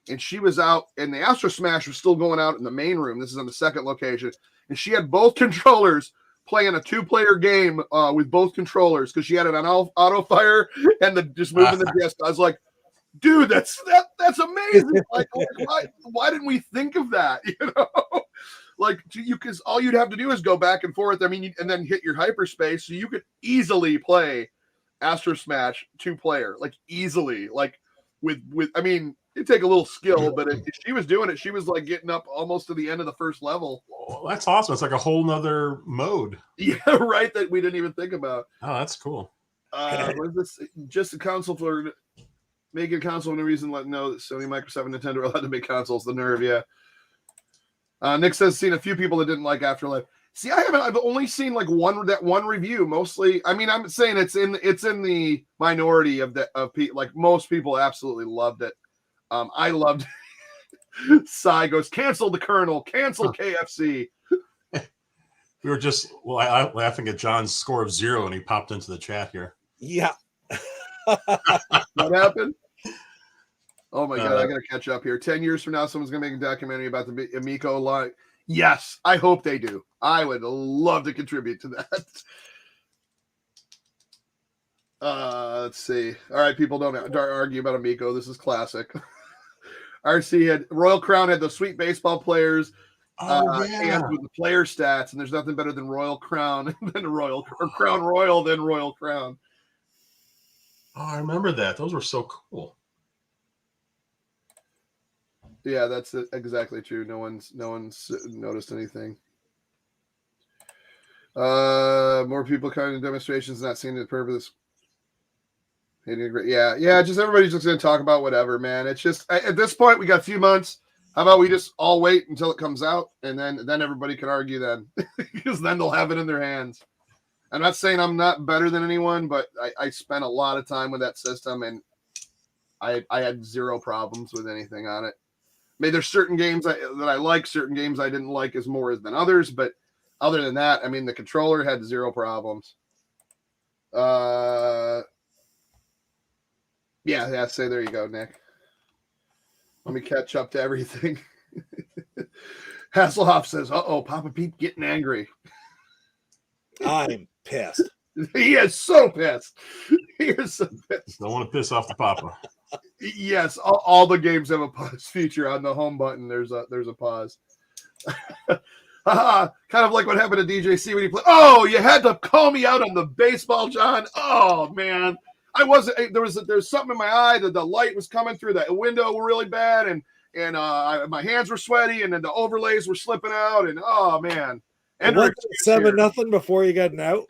and she was out, and the Astro Smash was still going out in the main room. This is on the second location, and she had both controllers playing a 2-player game with both controllers because she had it on auto fire and just moving the disc. I was like, dude, that's amazing. Like why didn't we think of that? Like, because all you'd have to do is go back and forth. I mean, and then hit your hyperspace, so you could easily play Astro Smash 2-player, like easily. Like with I mean, it'd take a little skill, but if she was doing it, she was like getting up almost to the end of the first level. Oh, that's awesome. It's like a whole nother mode. Yeah, right. That we didn't even think about. Oh, that's cool. What is this? Just a console for. Making a console, no reason to let know that Sony, Microsoft, and Nintendo are allowed to make consoles. The nerve, yeah. Nick says seen a few people that didn't like Afterlife. See, I've only seen like one review. Mostly, I mean, I'm saying it's in the minority of people. Like most people absolutely loved it. I loved it. Sai goes, cancel the Colonel, cancel KFC. We were just laughing at John's score of 0, and he popped into the chat here. Yeah. What happened? Oh my God, I gotta catch up here. 10 years from now, someone's gonna make a documentary about the Amico line. Yes, I hope they do. I would love to contribute to that. Let's see. All right, people don't argue about Amico. This is classic. RC had Royal Crown had the sweet baseball players. And with the player stats, and there's nothing better than Royal Crown than Royal or Crown Royal than Royal Crown. Oh, I remember that. Those were so cool. Yeah, that's exactly true. No one's noticed anything. More people coming to demonstrations, not seeing the purpose. Yeah. Just everybody's just going to talk about whatever, man. It's just at this point we got a few months. How about we just all wait until it comes out, and then everybody can argue then, because then they'll have it in their hands. I'm not saying I'm not better than anyone, but I spent a lot of time with that system, and I had zero problems with anything on it. I mean, there's certain games that I like, certain games I didn't like as more than others, but other than that, I mean, the controller had zero problems. Yeah, say there you go, Nick. Let me catch up to everything. Hasselhoff says, uh-oh, Papa Pete getting angry. I'm pissed. He is so pissed. He is so pissed. Don't want to piss off the Papa. Yes, all the games have a pause feature. On the home button, there's a pause. Kind of like what happened to DJC when he played. Oh, you had to call me out on the baseball, John. Oh, man. I wasn't. There's something in my eye that the light was coming through that window really bad, and my hands were sweaty, and then the overlays were slipping out, and oh man. And 7-0 before you got an out.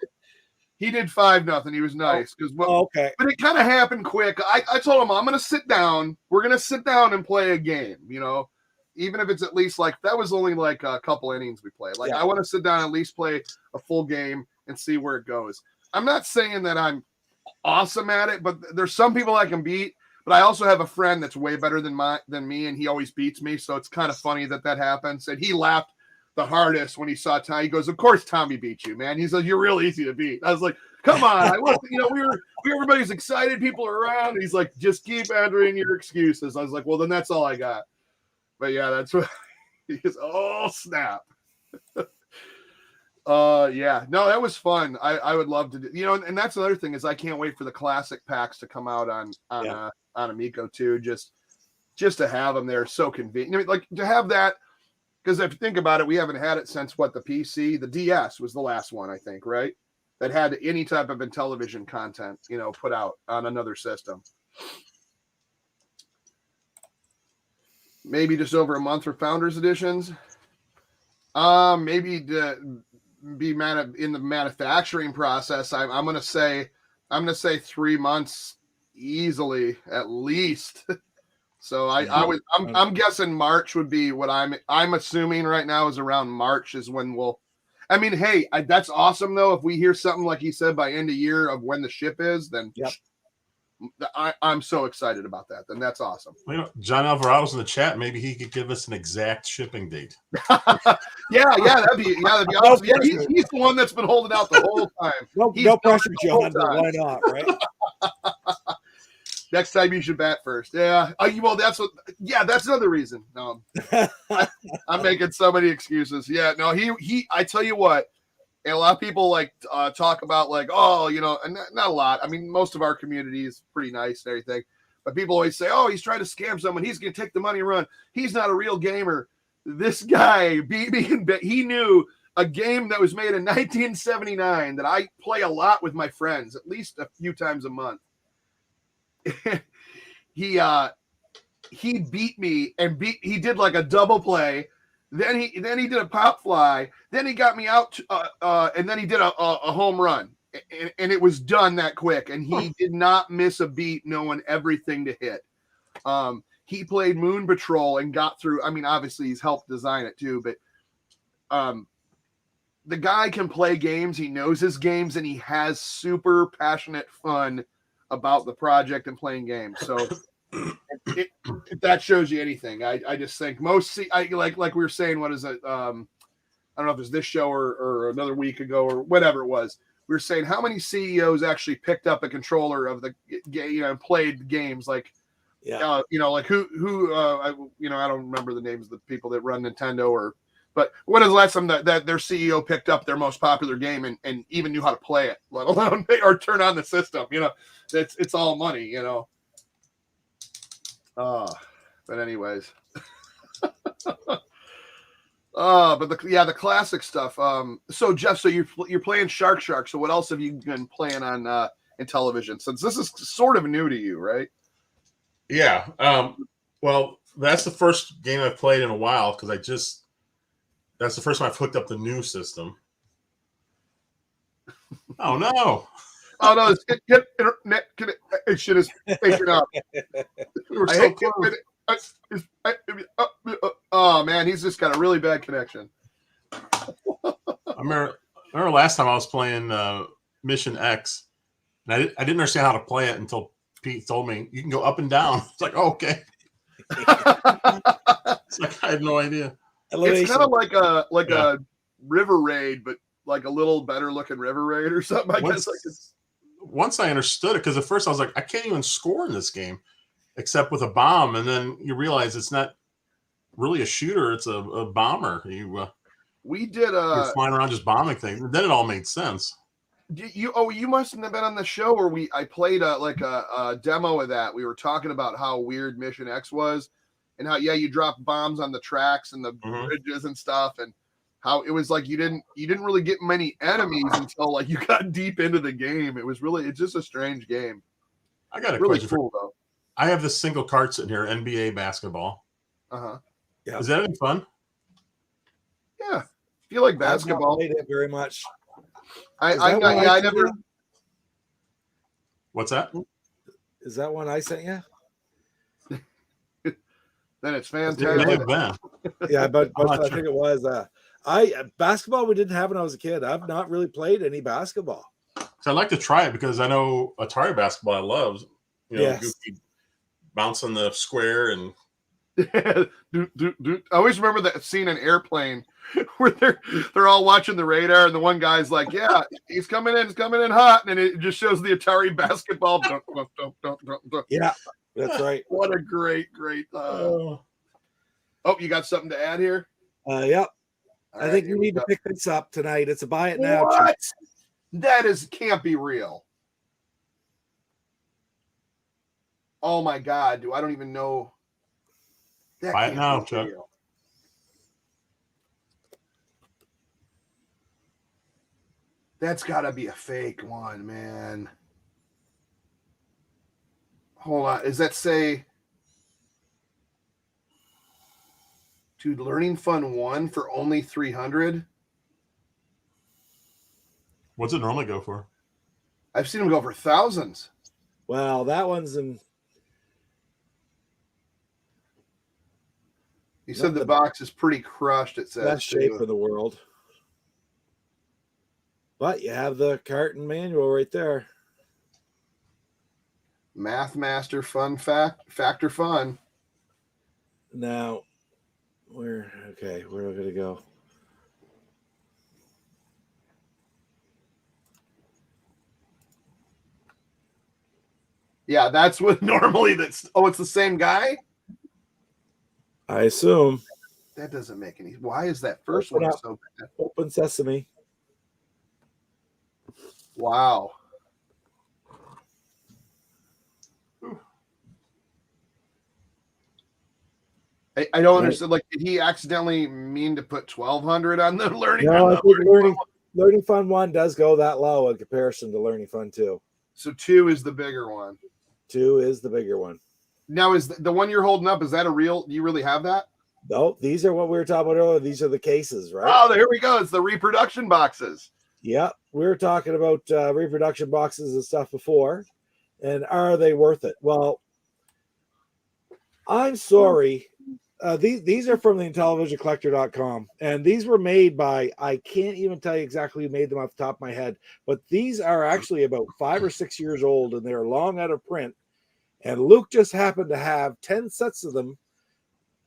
He did 5-0. He was nice because okay. But it kind of happened quick. I told him I'm going to sit down. We're going to sit down and play a game. Even if it's at least like that was only like a couple innings we played. Like I want to sit down and at least play a full game and see where it goes. I'm not saying that I'm awesome at it, but there's some people I can beat. But I also have a friend that's way better than me, and he always beats me. So it's kind of funny that happens. And he laughed the hardest when he saw Tommy. He goes, "Of course, Tommy beat you, man." He says, "You're real easy to beat." I was like, "Come on!" Everybody's excited, people are around. He's like, "Just keep entering your excuses." I was like, "Well, then that's all I got." But yeah, that's what he goes. Oh snap! Yeah, no, that was fun. I would love to do, and that's another thing is I can't wait for the classic packs to come out on Amico too. Just to have them there, so convenient. I mean, like to have that. Because if you think about it, we haven't had it since the PC, the DS was the last one, I think, right? that had any type of Intellivision content, you know, put out on another system. Maybe just over a month for Founders Editions. Maybe to be in the manufacturing process, I'm gonna say 3 months easily at least. So I'm guessing March would be what I'm assuming right now is around March is when we'll. I mean, hey, that's awesome though. If we hear something like he said by end of year of when the ship is, then yep. I'm so excited about that. Then that's awesome. Well, you know, John Alvarado's in the chat. Maybe he could give us an exact shipping date. yeah, that'd be awesome. Yeah, he's the one that's been holding out the whole time. No pressure, John. But why not, right? Next time you should bat first. Yeah. Well, that's another reason. No, I'm making so many excuses. Yeah. No, he. I tell you what. And a lot of people like talk about like, oh, you know, and not a lot. I mean, most of our community is pretty nice and everything. But people always say, oh, he's trying to scam someone. He's going to take the money and run. He's not a real gamer. This guy beat me in bed. He knew a game that was made in 1979 that I play a lot with my friends, at least a few times a month. He beat me and he did like a double play. Then he did a pop fly. Then he got me out, and then he did a home run, and it was done that quick. And he did not miss a beat, knowing everything to hit. He played Moon Patrol and got through. I mean, obviously he's helped design it too, but the guy can play games. He knows his games, and he has super passionate fun about the project and playing games. So. If that shows you anything, I just think like we were saying, what is it? I don't know if it was this show or another week ago or whatever it was. We were saying how many CEOs actually picked up a controller of the game, you know, and played games like, you know, like who I don't remember the names of the people that run Nintendo but when is the last time that their CEO picked up their most popular game and even knew how to play it, let alone or turn on the system? You know, it's all money, you know. But anyways, but the classic stuff. So Jeff, so you're playing Shark. So what else have you been playing on Intellivision since this is sort of new to you, right? Yeah. Well, that's the first game I've played in a while because that's the first time I've hooked up the new system. Oh no. Oh no! Get internet connection is taken up. We were so close. Oh man, he's just got a really bad connection. I remember last time I was playing Mission X, and I didn't understand how to play it until Pete told me you can go up and down. It's like, oh, okay. It's like I had no idea. It's kind of like a River Raid, but like a little better looking River Raid or something. I guess like it's. Once I understood it, because at first I was like, I can't even score in this game except with a bomb. And then you realize it's not really a shooter. It's a bomber. You're flying around just bombing things. And then it all made sense. You mustn't have been on the show where I played a demo of that. We were talking about how weird Mission X was and how, you drop bombs on the tracks and the bridges and stuff. And how it was like you didn't really get many enemies until like you got deep into the game. It's just a strange game. I got a really question cool though. I have this single card sitting here, NBA basketball. Yeah. Is that any fun? Yeah. If you like basketball, I've not played it very much. I never. What's that? Is that one I sent you? Then it's fantastic. It may have been. Yeah, but I think it was. Basketball we didn't have when I was a kid. I've not really played any basketball. So I'd like to try it because I know Atari basketball I love. You know, goofy bounce on the square and. I always remember that scene in Airplane where they're all watching the radar and the one guy's like, "Yeah, he's coming in hot," and it just shows the Atari basketball. Yeah, that's right. What a great. Oh, you got something to add here? Yep. I think you need to pick this up tonight. It's a buy it now. What? That can't be real. Oh my God, I don't even know. Buy it now, Chuck. That's got to be a fake one, man. Hold on. Does that say... Dude, Learning Fun 1 for only 300? What's it normally go for? I've seen them go for thousands. Well, that one's in... You said the box is pretty crushed, it says. Best shape in the world. But you have the carton manual right there. Math Master Fun Factor Fun. Now, where are we going to go? Yeah, that's what normally that's... Oh, it's the same guy? I assume. That doesn't make any... Why is that first one so bad? Open sesame. Wow. I don't understand. Like, did he accidentally mean to put 1,200 on the Learning? No, I think Learning Fun 1 does go that low in comparison to Learning Fun 2. So 2 is the bigger one. 2 is the bigger one. Now, is the one you're holding up, is that a real... Do you really have that? No, these are what we were talking about earlier. These are the cases, right? Oh, there we go. It's the reproduction boxes. Yep. We were talking about reproduction boxes and stuff before. And are they worth it? Well, I'm sorry. These are from the IntellivisionCollector.com. And these were made by, I can't even tell you exactly who made them off the top of my head, but these are actually about 5 or 6 years old and they're long out of print. And Luke just happened to have 10 sets of them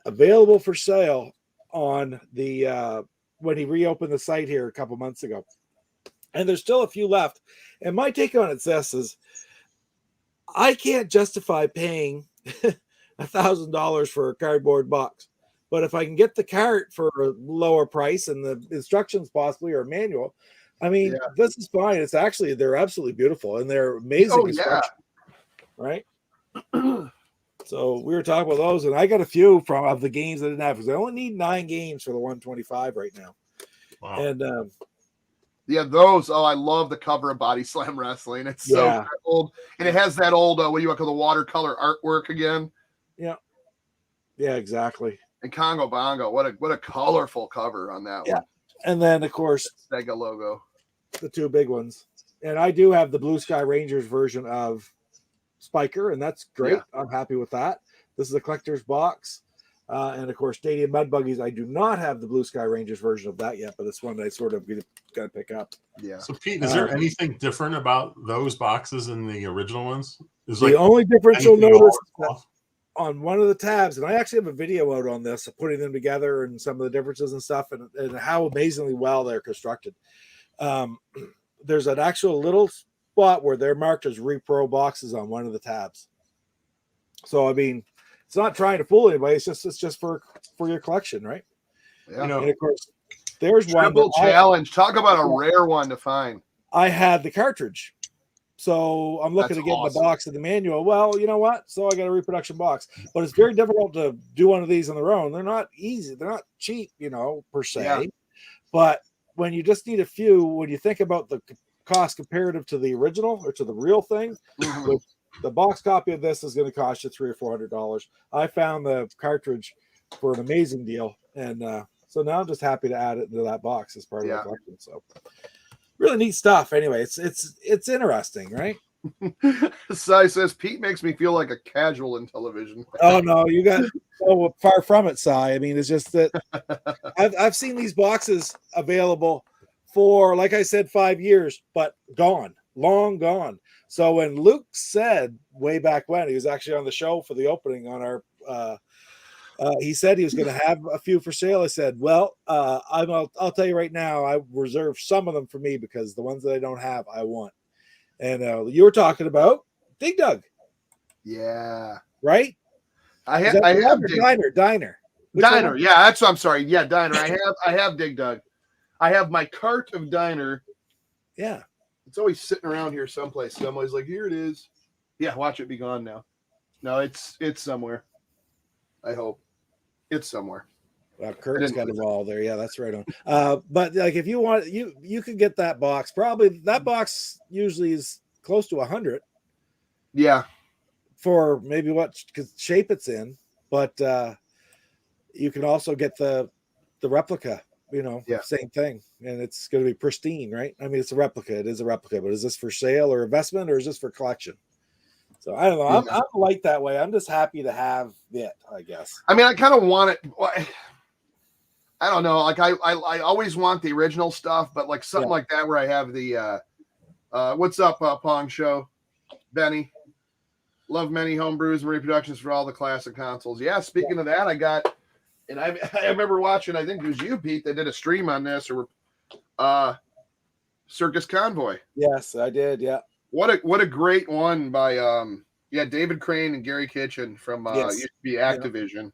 available for sale on the when he reopened the site here a couple months ago. And there's still a few left. And my take on it is I can't justify paying $1,000 for a cardboard box. But if I can get the cart for a lower price and the instructions possibly or manual, I mean, this is fine. It's actually, they're absolutely beautiful and they're amazing. Oh, yeah. Right? So we were talking about those, and I got a few of the games I didn't have because I only need 9 games for the 125 right now. Wow. And yeah, those. Oh, I love the cover of Body Slam Wrestling. It's so old, and it has that old what do you call the watercolor artwork again? Yeah, exactly. And Congo Bongo, what a colorful cover on that one. And then of course Sega logo, the 2 big ones. And I do have the Blue Sky Rangers version of Spiker, and that's great. Yeah. I'm happy with that. This is a collector's box. And of course, Stadium Mud Buggies. I do not have the Blue Sky Rangers version of that yet, but it's one that I sort of got to pick up. Yeah. So, Pete, is there anything different about those boxes than the original ones? Is the only difference you'll notice on one of the tabs, and I actually have a video out on this of putting them together and some of the differences and stuff, and how amazingly well they're constructed. There's an actual little spot where they're marked as repro boxes on one of the tabs. So I mean, it's not trying to fool anybody. It's just for your collection, right? Yeah. And of course, there's Triple one challenge. Talk about a rare one to find. I had the cartridge, so I'm looking to get the box of the manual. Well, you know what? So I got a reproduction box, but it's very difficult to do one of these on their own. They're not easy. They're not cheap, per se. Yeah. But when you just need a few, when you think about the cost comparative to the original or to the real thing, the box copy of this is going to cost you $300 or $400. I found the cartridge for an amazing deal, and so now I'm just happy to add it into that box as part of the collection. So really neat stuff. Anyway, it's interesting, right? Cy says Pete makes me feel like a casual in television. Oh no, you got so far from it, Cy. I mean, it's just that I've seen these boxes available for, like I said, 5 years, but gone, long gone. So when Luke said way back when, he was actually on the show for the opening on our, he said he was going to have a few for sale. I said, well, I'll tell you right now, I reserved some of them for me because the ones that I don't have, I want. And you were talking about Dig Dug. Yeah. Right? I have Diner. Diner. Yeah, that's what I'm sorry. Yeah, Diner. I have Dig Dug. I have my cart of Diner. Yeah. It's always sitting around here someplace. So I'm always like, here it is. Yeah, watch it be gone now. No, it's somewhere. I hope. It's somewhere. Well, Kurt's got involved there. Yeah, that's right on. But like, if you want, you could get that box. Probably that box usually is close to 100. Yeah. For maybe what shape it's in, but you can also get the replica. Same thing, and it's going to be pristine, right? I mean, it's a replica. It is a replica, but is this for sale or investment, or is this for collection? So I don't know. I'm like that way. I'm just happy to have it, I guess. I mean, I kind of want it. I don't know. Like I always want the original stuff, but like something like that where I have the what's up, Pong Show, Benny. Love many homebrews and reproductions for all the classic consoles. Yeah, speaking of that, I got, and I remember watching, I think it was you, Pete, that did a stream on this, or Circus Convoy. Yes, I did. Yeah. What a great one by David Crane and Gary Kitchen from used to be Activision.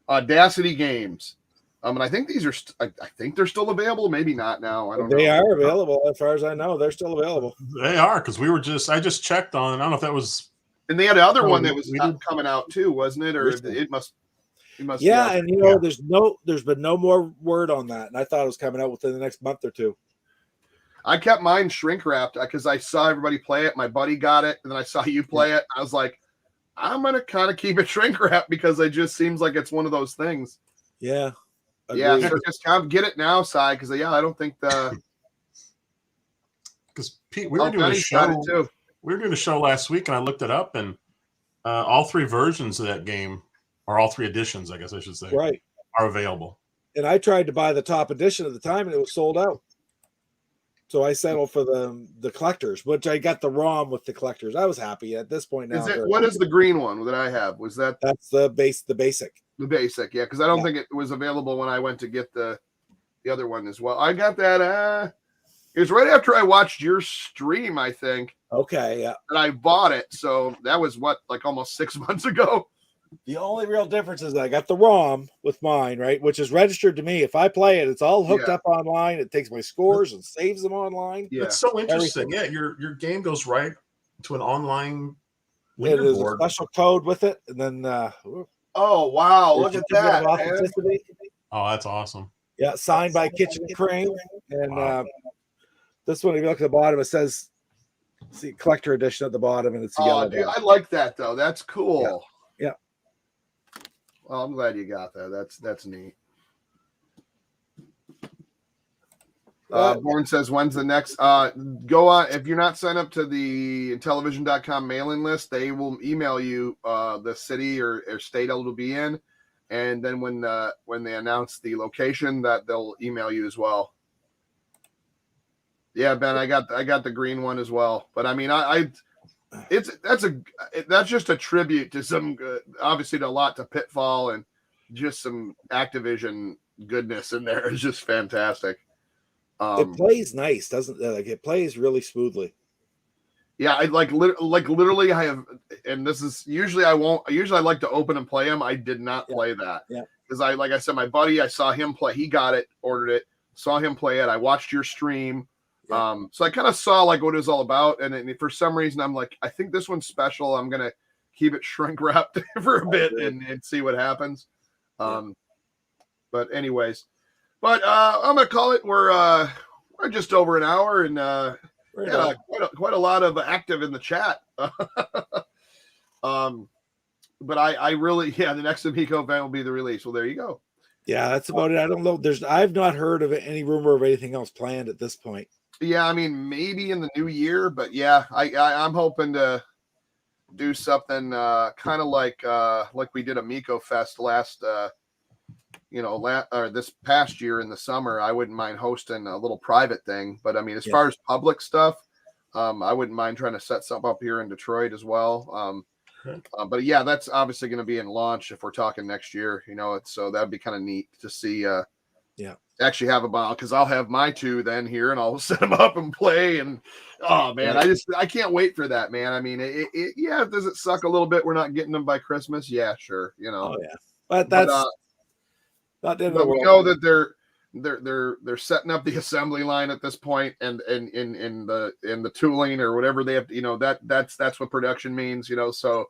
Audacity Games. And I think these are I think they're still available. Maybe not now. I don't know. They are available as far as I know. They're still available. They are, because I just checked on. I don't know if that was. And they had another one that was coming out too, wasn't it? Or it must. Yeah, and there's been no more word on that, and I thought it was coming out within the next month or two. I kept mine shrink wrapped because I saw everybody play it. My buddy got it, and then I saw you play it. I was like, I'm gonna kind of keep it shrink wrapped because it just seems like it's one of those things. Yeah. Yeah, Circus Convoy, get it now, Si, because I don't think because Pete, we were doing a show too. We were doing a show last week, and I looked it up, and all 3 versions of that game, or all 3 editions, I guess I should say, right, are available. And I tried to buy the top edition at the time, and it was sold out. So I settled for the collectors, which I got the ROM with the collectors. I was happy at this point now. What is the green one that I have? That's the basic. The basic, yeah, because I don't think it was available when I went to get the other one as well. I got that. It was right after I watched your stream, I think. Okay, yeah. And I bought it, so that was like almost 6 months ago. The only real difference is I got the ROM with mine, right, which is registered to me. If I play it, it's all hooked up online. It takes my scores and saves them online. Yeah, it's so interesting. Everything. Yeah, your game goes right to an online. It is a special code with it, and then. Oh wow! Look at that! Oh, that's awesome. Yeah, signed by Kitchen Crane, and this one, if you look at the bottom, it says "See Collector Edition" at the bottom, and it's yellow. Dude, I like that though. That's cool. Yeah. Well, I'm glad you got that. That's neat. Born says, when's the next? Go on. If you're not signed up to the Intellivision.com mailing list, they will email you the city or state it'll be in. And then when they announce the location, that they'll email you as well. Yeah, Ben, I got the green one as well. But I mean, that's just a tribute to some, obviously to a lot to Pitfall and just some Activision goodness in there. It's just fantastic. It plays nice, doesn't it? Like it plays really smoothly. Yeah, I literally I have, and this is usually I like to open and play them. I did not play that. Yeah. Because like I said, my buddy, I saw him play, he got it, ordered it, saw him play it. I watched your stream. Yeah. So I kind of saw like what it was all about. And for some reason I'm like, I think this one's special. I'm gonna keep it shrink wrapped for a bit and see what happens. But anyways. But I'm gonna call it. We're just over an hour, and quite a lot of active in the chat. But I really, the next Amico event will be the release. Well, there you go. Yeah, that's about it. I don't know. I've not heard of any rumor of anything else planned at this point. Yeah, I mean maybe in the new year, but yeah, I'm hoping to do something kind of like we did Amico Fest last. Or this past year in the summer, I wouldn't mind hosting a little private thing. But I mean, as far as public stuff, I wouldn't mind trying to set something up here in Detroit as well. But yeah, that's obviously going to be in launch if we're talking next year. So that'd be kind of neat to see. Actually have a ball because I'll have my 2 then here and I'll set them up and play. And oh man, I can't wait for that, man. I mean, does it suck a little bit? We're not getting them by Christmas. Yeah, sure. Oh yeah, but that's. But we know that they're setting up the assembly line at this point, and in the tooling or whatever they have to, that's what production means, So,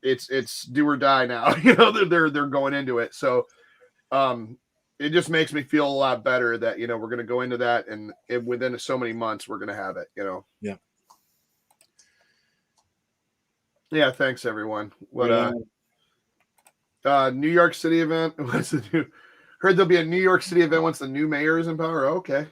it's do or die now. You know, they're going into it. So it just makes me feel a lot better that, you know, we're going to go into that, and within so many months we're going to have it, you know. Yeah, thanks everyone. What New York City event? What's the new? Heard there'll be a New York City event once the new mayor is in power. Okay.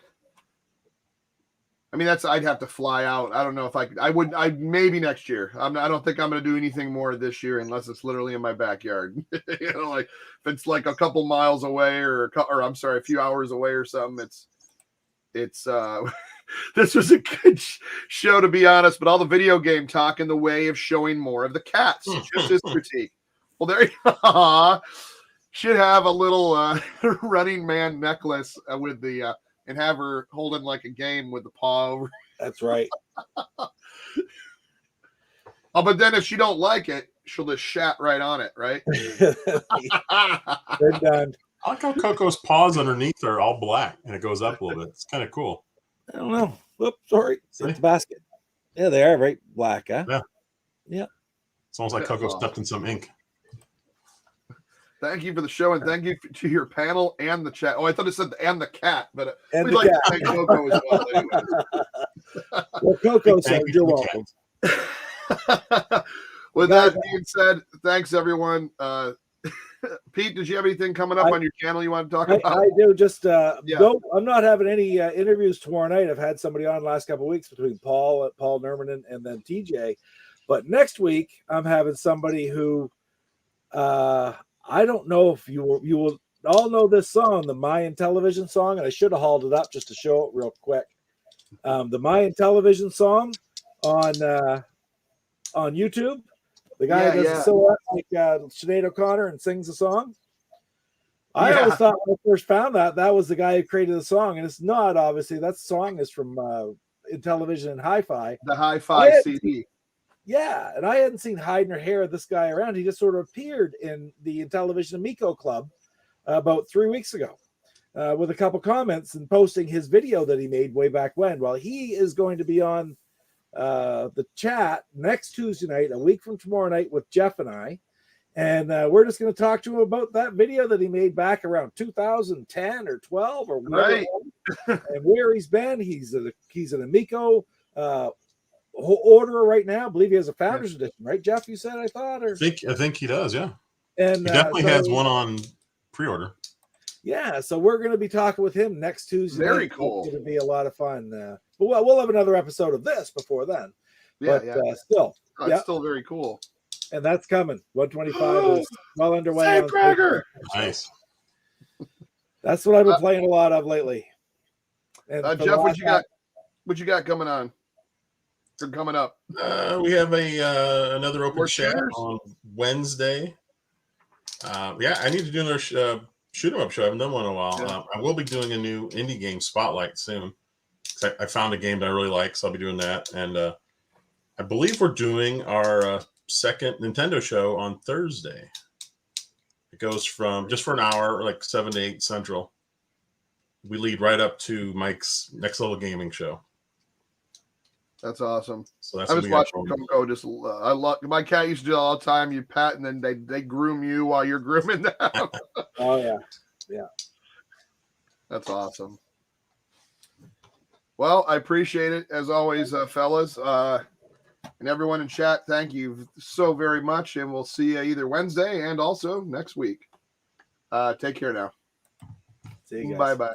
I mean, I'd have to fly out. I don't know if I would maybe next year. I don't think I'm going to do anything more this year unless it's literally in my backyard. You know, like if it's like a couple miles away or I'm sorry, a few hours away or something. It's this was a good show, to be honest, but all the video game talk in the way of showing more of the cats. Just his critique. Well, there you go. Should have a little running man necklace with the and have her holding like a game with the paw over. That's right. Oh, but then if she don't like it, she'll just shat right on it, right? They're done. I like how Coco's paws underneath are all black and it goes up a little bit. It's kind of cool. I don't know. Whoops, sorry. It's a basket. Yeah, they are right black, huh? Yeah. Yeah. It's almost like Coco stepped in some ink. Thank you for the show, and thank you to your panel and the chat. Oh, I thought it said and the cat, but and we'd like to thank Coco as well. Anyways. Well, Coco said you're welcome. With that being said, thanks everyone. Pete, did you have anything coming up on your channel you want to talk about? I do. Just no, I'm not having any interviews tomorrow night. I've had somebody on the last couple of weeks between Paul Nerman and then TJ. But next week I'm having somebody who I don't know if you will all know this song, the My Intellivision song, and I should have hauled it up just to show it real quick. The My Intellivision song on YouTube. The guy who does the silhouette like Sinead O'Connor and sings the song. I always thought when I first found that was the guy who created the song, and it's not. Obviously, that song is from Intellivision and Hi-Fi. The Hi-Fi CD. Yeah, and I hadn't seen hide nor hair of this guy around. He just sort of appeared in the Intellivision Amico club about 3 weeks ago with a couple comments and posting his video that he made way back when. Well, he is going to be on the chat next Tuesday night, a week from tomorrow night, with Jeff and I. And we're just going to talk to him about that video that he made back around 2010 or 12 or whatever. Right. And where he's been. He's an Amico orderer right now. I believe he has a founder's edition, right, Jeff? You said, I thought, or I think he does, yeah. And he definitely has one on pre-order. Yeah, so we're going to be talking with him next Tuesday. Very cool. It's going to be a lot of fun. But we'll have another episode of this before then. Yeah, but still, it's still very cool. And that's coming. 125 is well underway. Nice. That's what I've been playing a lot of lately. And Jeff, what you got coming on? Or coming up? We have another open chat on Wednesday. I need to do another shoot 'em up show. I haven't done one in a while. Yeah. I will be doing a new indie game spotlight soon. I found a game that I really like, so I'll be doing that. And I believe we're doing our second Nintendo show on Thursday. It goes from just for an hour, like 7 to 8 Central. We lead right up to Mike's Next Level Gaming show. That's awesome. So that's I was watching Coco. Just I love my cat used to do it all the time. You pat and then they groom you while you're grooming them. Oh yeah. That's awesome. Well, I appreciate it as always, fellas, and everyone in chat. Thank you so very much, and we'll see you either Wednesday and also next week. Take care now. See you guys. Bye bye.